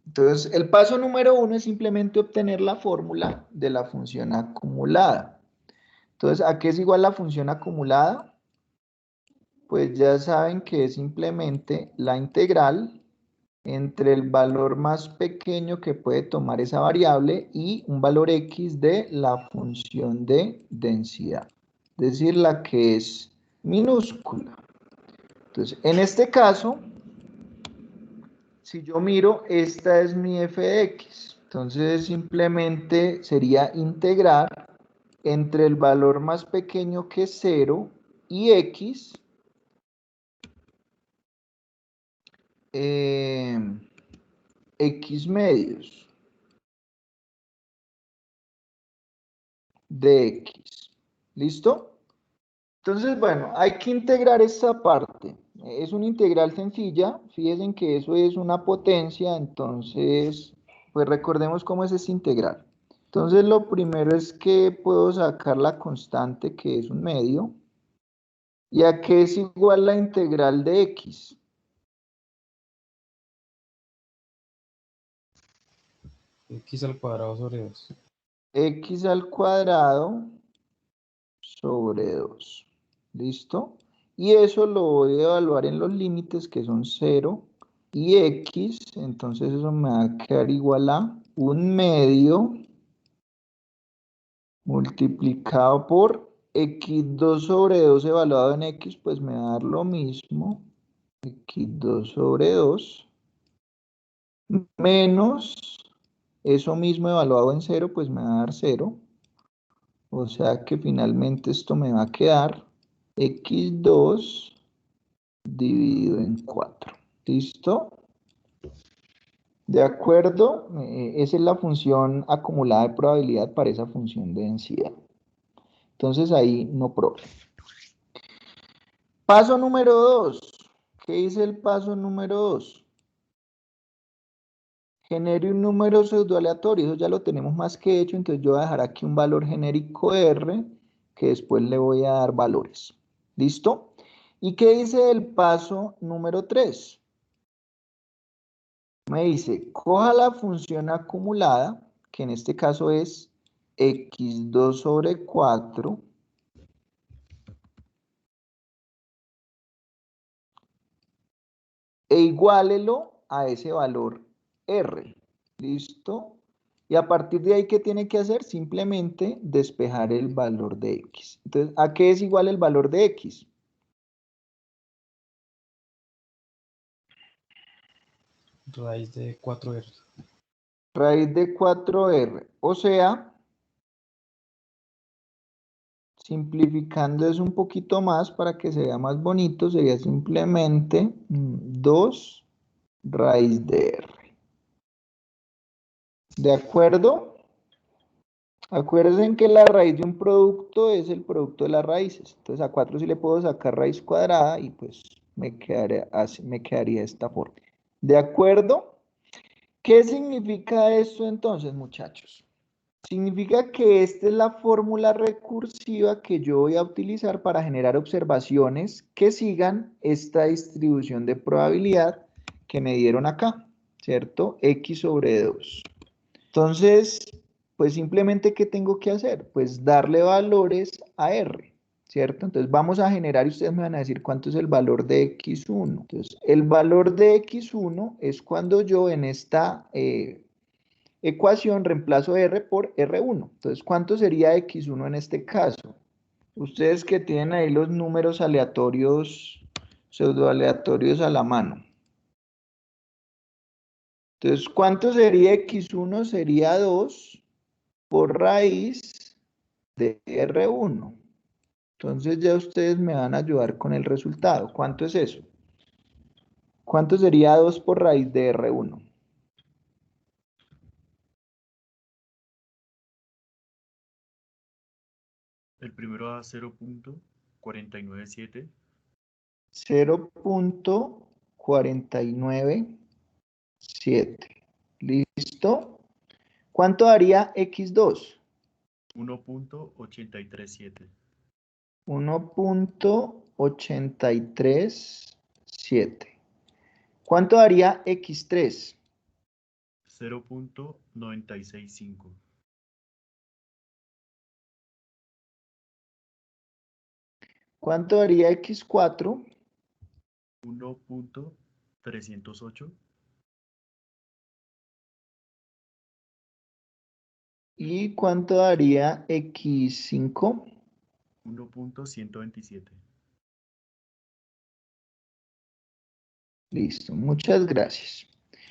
Entonces, el paso número 1 es simplemente obtener la fórmula de la función acumulada. Entonces, ¿a qué es igual la función acumulada? Pues ya saben que es simplemente la integral entre el valor más pequeño que puede tomar esa variable y un valor x de la función de densidad, es decir, la que es minúscula. Entonces, en este caso, si yo miro, esta es mi f de x. Entonces, simplemente sería integrar entre el valor más pequeño que es 0 y x, x medios de x. ¿Listo? Entonces, bueno, hay que integrar esta parte. Es una integral sencilla. Fíjense que eso es una potencia. Entonces, pues recordemos cómo es esta integral. Entonces, lo primero es que puedo sacar la constante, que es un medio. ¿Y a qué es igual la integral de x? X al cuadrado sobre 2. X al cuadrado sobre 2. ¿Listo? Y eso lo voy a evaluar en los límites que son 0 y x. Entonces eso me va a quedar igual a un medio multiplicado por x2 sobre 2 evaluado en x, pues me va a dar lo mismo. X2 sobre 2 menos eso mismo evaluado en 0, pues me va a dar 0. O sea que finalmente esto me va a quedar x2 dividido en 4. ¿Listo? De acuerdo, esa es la función acumulada de probabilidad para esa función de densidad. Entonces ahí no problema. Paso número 2. ¿Qué dice el paso número 2? Genere un número pseudoaleatorio. Eso ya lo tenemos más que hecho. Entonces yo voy a dejar aquí un valor genérico R, que después le voy a dar valores. ¿Listo? ¿Y qué dice el paso número 3? Me dice, coja la función acumulada, que en este caso es x2 sobre 4, e iguálelo a ese valor R. ¿Listo? Y a partir de ahí, ¿qué tiene que hacer? Simplemente despejar el valor de x. Entonces, ¿a qué es igual el valor de x? Raíz de 4R. Raíz de 4R. O sea, simplificando eso un poquito más para que se vea más bonito, sería simplemente 2 raíz de R. ¿De acuerdo? Acuérdense que la raíz de un producto es el producto de las raíces. Entonces a 4 sí le puedo sacar raíz cuadrada y pues me quedaría de esta forma. ¿De acuerdo? ¿Qué significa esto entonces, muchachos? Significa que esta es la fórmula recursiva que yo voy a utilizar para generar observaciones que sigan esta distribución de probabilidad que me dieron acá, ¿cierto? X sobre 2. Entonces, pues simplemente, ¿qué tengo que hacer? Pues darle valores a R, ¿cierto? Entonces vamos a generar y ustedes me van a decir cuánto es el valor de X1. Entonces, el valor de X1 es cuando yo en esta ecuación reemplazo R por R1. Entonces, ¿cuánto sería X1 en este caso? Ustedes que tienen ahí los números aleatorios, pseudoaleatorios a la mano. Entonces, ¿cuánto sería X1? Sería 2 por raíz de R1. Entonces ya ustedes me van a ayudar con el resultado. ¿Cuánto es eso? ¿Cuánto sería 2 por raíz de R1? El primero da 0.497, 0.497. ¿Listo? ¿Cuánto daría x2? 1.837. 1.837. ¿Cuánto daría x3? 0.965. ¿Cuánto daría x4? 1.308. ¿Y cuánto daría x5? 1.127. Listo, muchas gracias.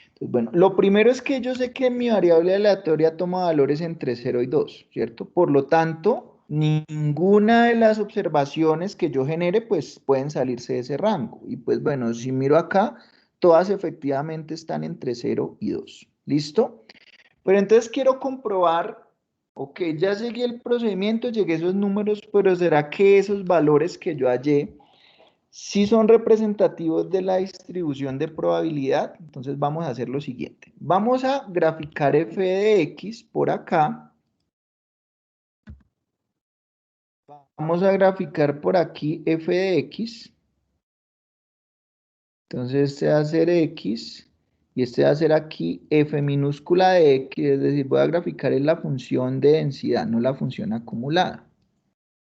Entonces, bueno, lo primero es que yo sé que mi variable aleatoria toma valores entre 0 y 2, ¿cierto? Por lo tanto, ninguna de las observaciones que yo genere, pues pueden salirse de ese rango. Y pues bueno, si miro acá, todas efectivamente están entre 0 y 2. ¿Listo? Pero entonces quiero comprobar, ok, ya seguí el procedimiento, llegué a esos números, pero ¿será que esos valores que yo hallé sí son representativos de la distribución de probabilidad? Entonces vamos a hacer lo siguiente. Vamos a graficar f de x por acá. Vamos a graficar por aquí f de x. Entonces este va a ser x y este va a ser aquí f minúscula de x, es decir, voy a graficar en la función de densidad, no la función acumulada.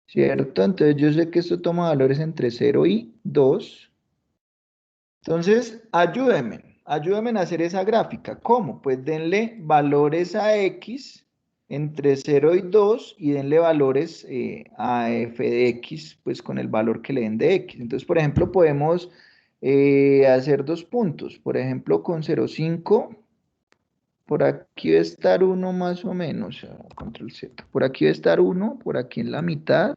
¿Cierto? Entonces yo sé que esto toma valores entre 0 y 2. Entonces, ayúdenme a hacer esa gráfica. ¿Cómo? Pues denle valores a x entre 0 y 2 y denle valores a f de x, pues con el valor que le den de x. Entonces, por ejemplo, podemos hacer dos puntos. Por ejemplo, con 0,5, por aquí va a estar 1 más o menos, control Z. Por aquí va a estar 1, por aquí en la mitad.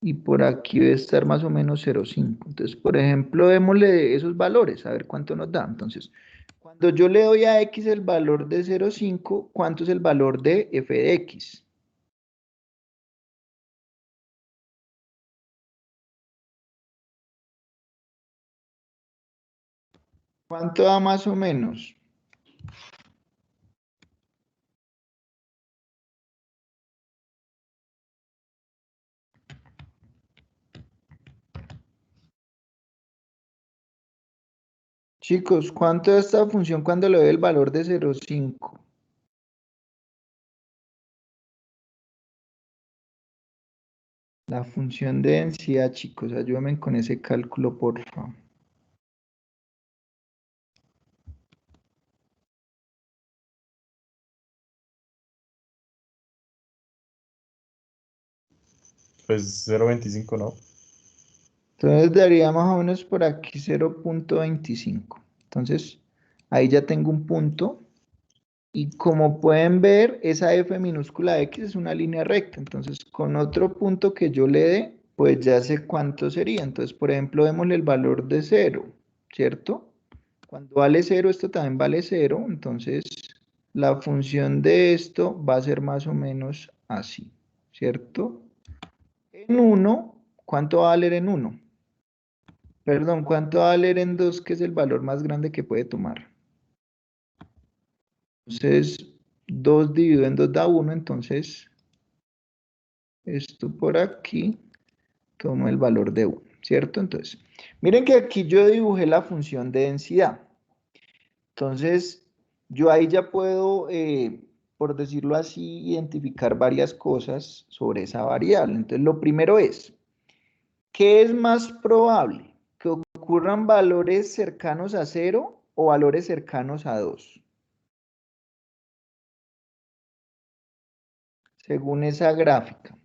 Y por aquí debe estar más o menos 0,5. Entonces, por ejemplo, démosle esos valores, a ver cuánto nos da. Entonces, cuando yo le doy a x el valor de 0,5, ¿cuánto es el valor de f de x? ¿Cuánto da más o menos? Chicos, ¿cuánto da esta función cuando le doy el valor de 0,5? La función de densidad, chicos, ayúdenme con ese cálculo, por favor. Pues 0.25, ¿no? Entonces daría más o menos por aquí 0,25. Entonces, ahí ya tengo un punto. Y como pueden ver, esa f minúscula de x es una línea recta. Entonces, con otro punto que yo le dé, pues ya sé cuánto sería. Entonces, por ejemplo, démosle el valor de 0, ¿cierto? Cuando vale 0, esto también vale 0. Entonces, la función de esto va a ser más o menos así, ¿cierto? En 1, ¿cuánto va a valer en 1? Perdón, ¿cuánto va a valer en 2, que es el valor más grande que puede tomar? Entonces, 2 dividido en 2 da 1, entonces esto por aquí toma el valor de 1, ¿cierto? Entonces, miren que aquí yo dibujé la función de densidad. Entonces, yo ahí ya puedo, por decirlo así, identificar varias cosas sobre esa variable. Entonces, lo primero es, ¿qué es más probable? ¿Que ocurran valores cercanos a 0 o valores cercanos a 2? Según esa gráfica.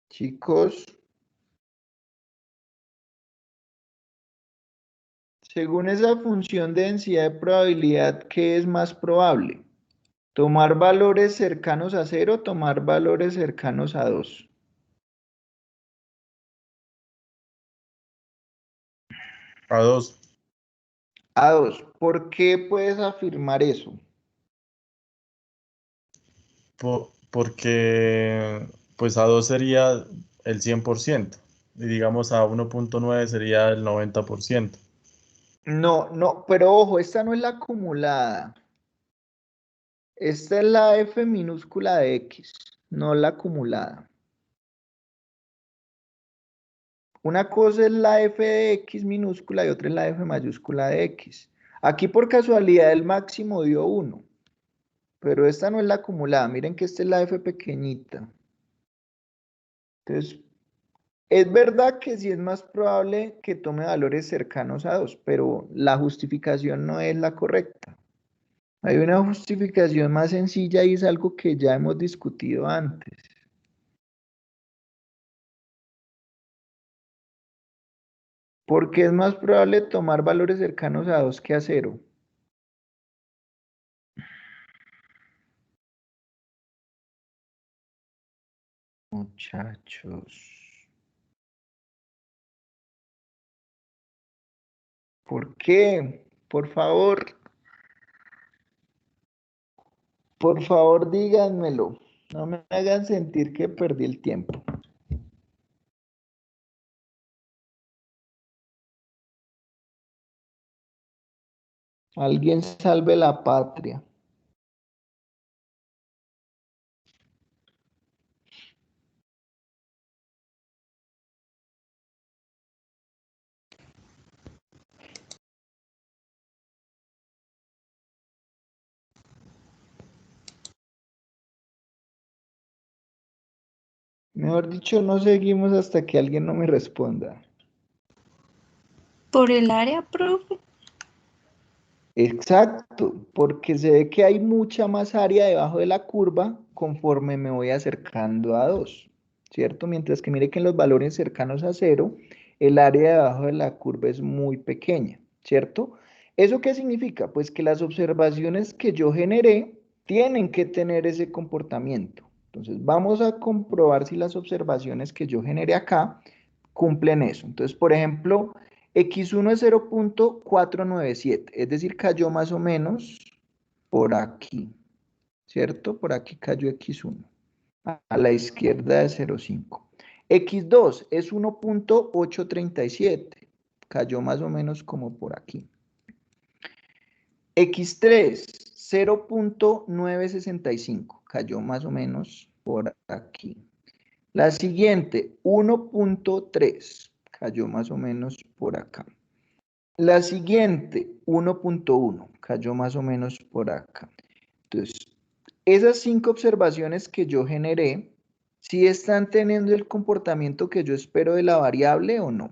Chicos, según esa función de densidad de probabilidad, ¿qué es más probable? ¿Tomar valores cercanos a 0 o tomar valores cercanos a 2? A 2. A2. ¿Por qué puedes afirmar eso? Porque pues A2 sería el 100% y digamos a 1.9 sería el 90%. No, pero ojo, esta no es la acumulada. Esta es la F minúscula de X, no la acumulada. Una cosa es la F de X minúscula y otra es la F mayúscula de X. Aquí por casualidad el máximo dio 1, pero esta no es la acumulada. Miren que esta es la F pequeñita. Entonces, es verdad que sí es más probable que tome valores cercanos a 2, pero la justificación no es la correcta. Hay una justificación más sencilla y es algo que ya hemos discutido antes. Porque es más probable tomar valores cercanos a 2 que a 0. Muchachos. ¿Por qué? Por favor. Por favor, díganmelo. No me hagan sentir que perdí el tiempo. Alguien salve la patria. Mejor dicho, no seguimos hasta que alguien no me responda. ¿Por el área, profe? Exacto, porque se ve que hay mucha más área debajo de la curva conforme me voy acercando a 2, ¿cierto? Mientras que mire que en los valores cercanos a 0, el área debajo de la curva es muy pequeña, ¿cierto? ¿Eso qué significa? Pues que las observaciones que yo generé tienen que tener ese comportamiento. Entonces, vamos a comprobar si las observaciones que yo generé acá cumplen eso. Entonces, por ejemplo, X1 es 0.497, es decir, cayó más o menos por aquí, ¿cierto? Por aquí cayó X1, a la izquierda de 0.5. X2 es 1.837, cayó más o menos como por aquí. X3, 0.965, cayó más o menos por aquí. La siguiente, 1.3, cayó más o menos por acá. La siguiente, 1.1, cayó más o menos por acá. Entonces, esas 5 observaciones que yo generé, ¿sí están teniendo el comportamiento que yo espero de la variable o no?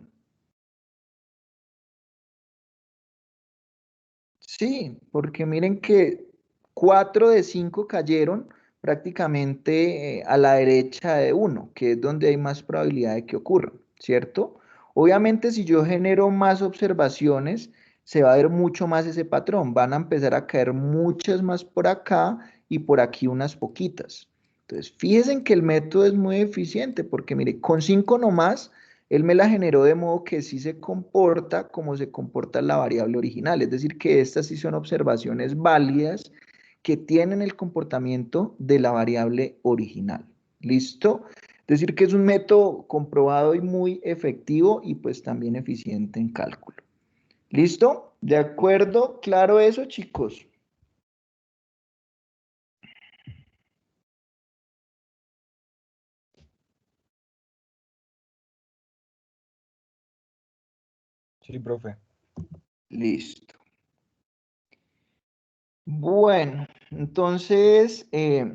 Sí, porque miren que 4 de 5 cayeron prácticamente a la derecha de 1, que es donde hay más probabilidad de que ocurra, ¿cierto? Obviamente si yo genero más observaciones, se va a ver mucho más ese patrón. Van a empezar a caer muchas más por acá y por aquí unas poquitas. Entonces, fíjense que el método es muy eficiente porque mire, con 5 nomás él me la generó de modo que sí se comporta como se comporta la variable original, es decir, que estas sí son observaciones válidas que tienen el comportamiento de la variable original. ¿Listo? Es decir, que es un método comprobado y muy efectivo y pues también eficiente en cálculo. ¿Listo? ¿De acuerdo? ¿Claro eso, chicos? Sí, profe. Listo. Bueno, entonces les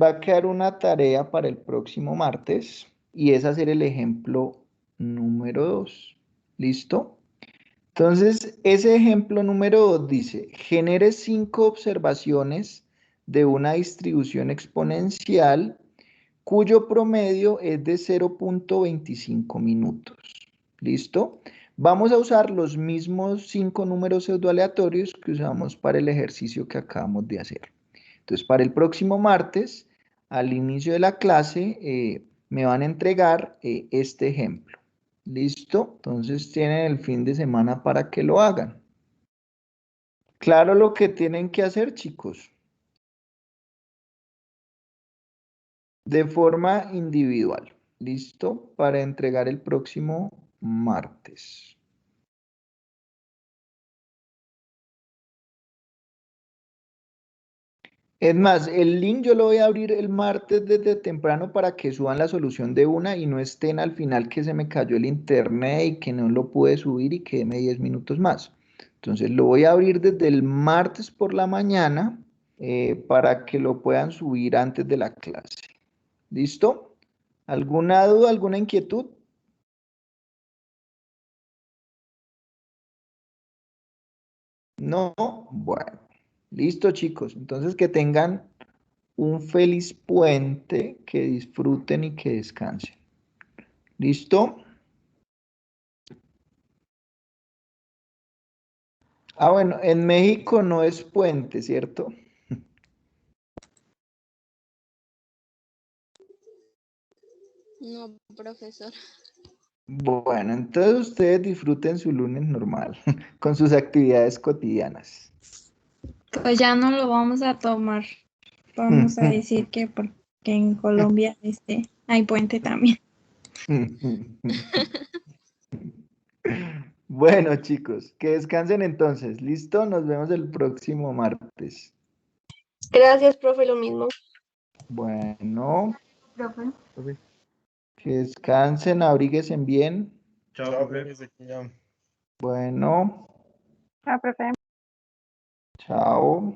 va a quedar una tarea para el próximo martes y es hacer el ejemplo número 2. ¿Listo? Entonces, ese ejemplo número 2 dice, genere 5 observaciones de una distribución exponencial cuyo promedio es de 0.25 minutos. ¿Listo? Vamos a usar los mismos 5 números pseudoaleatorios que usamos para el ejercicio que acabamos de hacer. Entonces, para el próximo martes, al inicio de la clase, me van a entregar este ejemplo. ¿Listo? Entonces tienen el fin de semana para que lo hagan. Claro lo que tienen que hacer, chicos. De forma individual. ¿Listo? Para entregar el próximo martes. Es más, el link yo lo voy a abrir el martes desde temprano para que suban la solución de una y no estén al final que se me cayó el internet y que no lo pude subir y quedéme 10 minutos más. Entonces lo voy a abrir desde el martes por la mañana para que lo puedan subir antes de la clase. ¿Listo? ¿Alguna duda, alguna inquietud? No, bueno, listo chicos. Entonces que tengan un feliz puente, que disfruten y que descansen. ¿Listo? Ah, bueno, en México no es puente, ¿cierto? No, profesor. Bueno, entonces ustedes disfruten su lunes normal, con sus actividades cotidianas. Pues ya no lo vamos a tomar. Vamos a decir que porque en Colombia hay puente también. Bueno, chicos, que descansen entonces. ¿Listo? Nos vemos el próximo martes. Gracias, profe, lo mismo. Bueno, Profe. que descansen, abríguense bien. Chao, profe, que se cuidan. Bueno, Ah, profe. chao.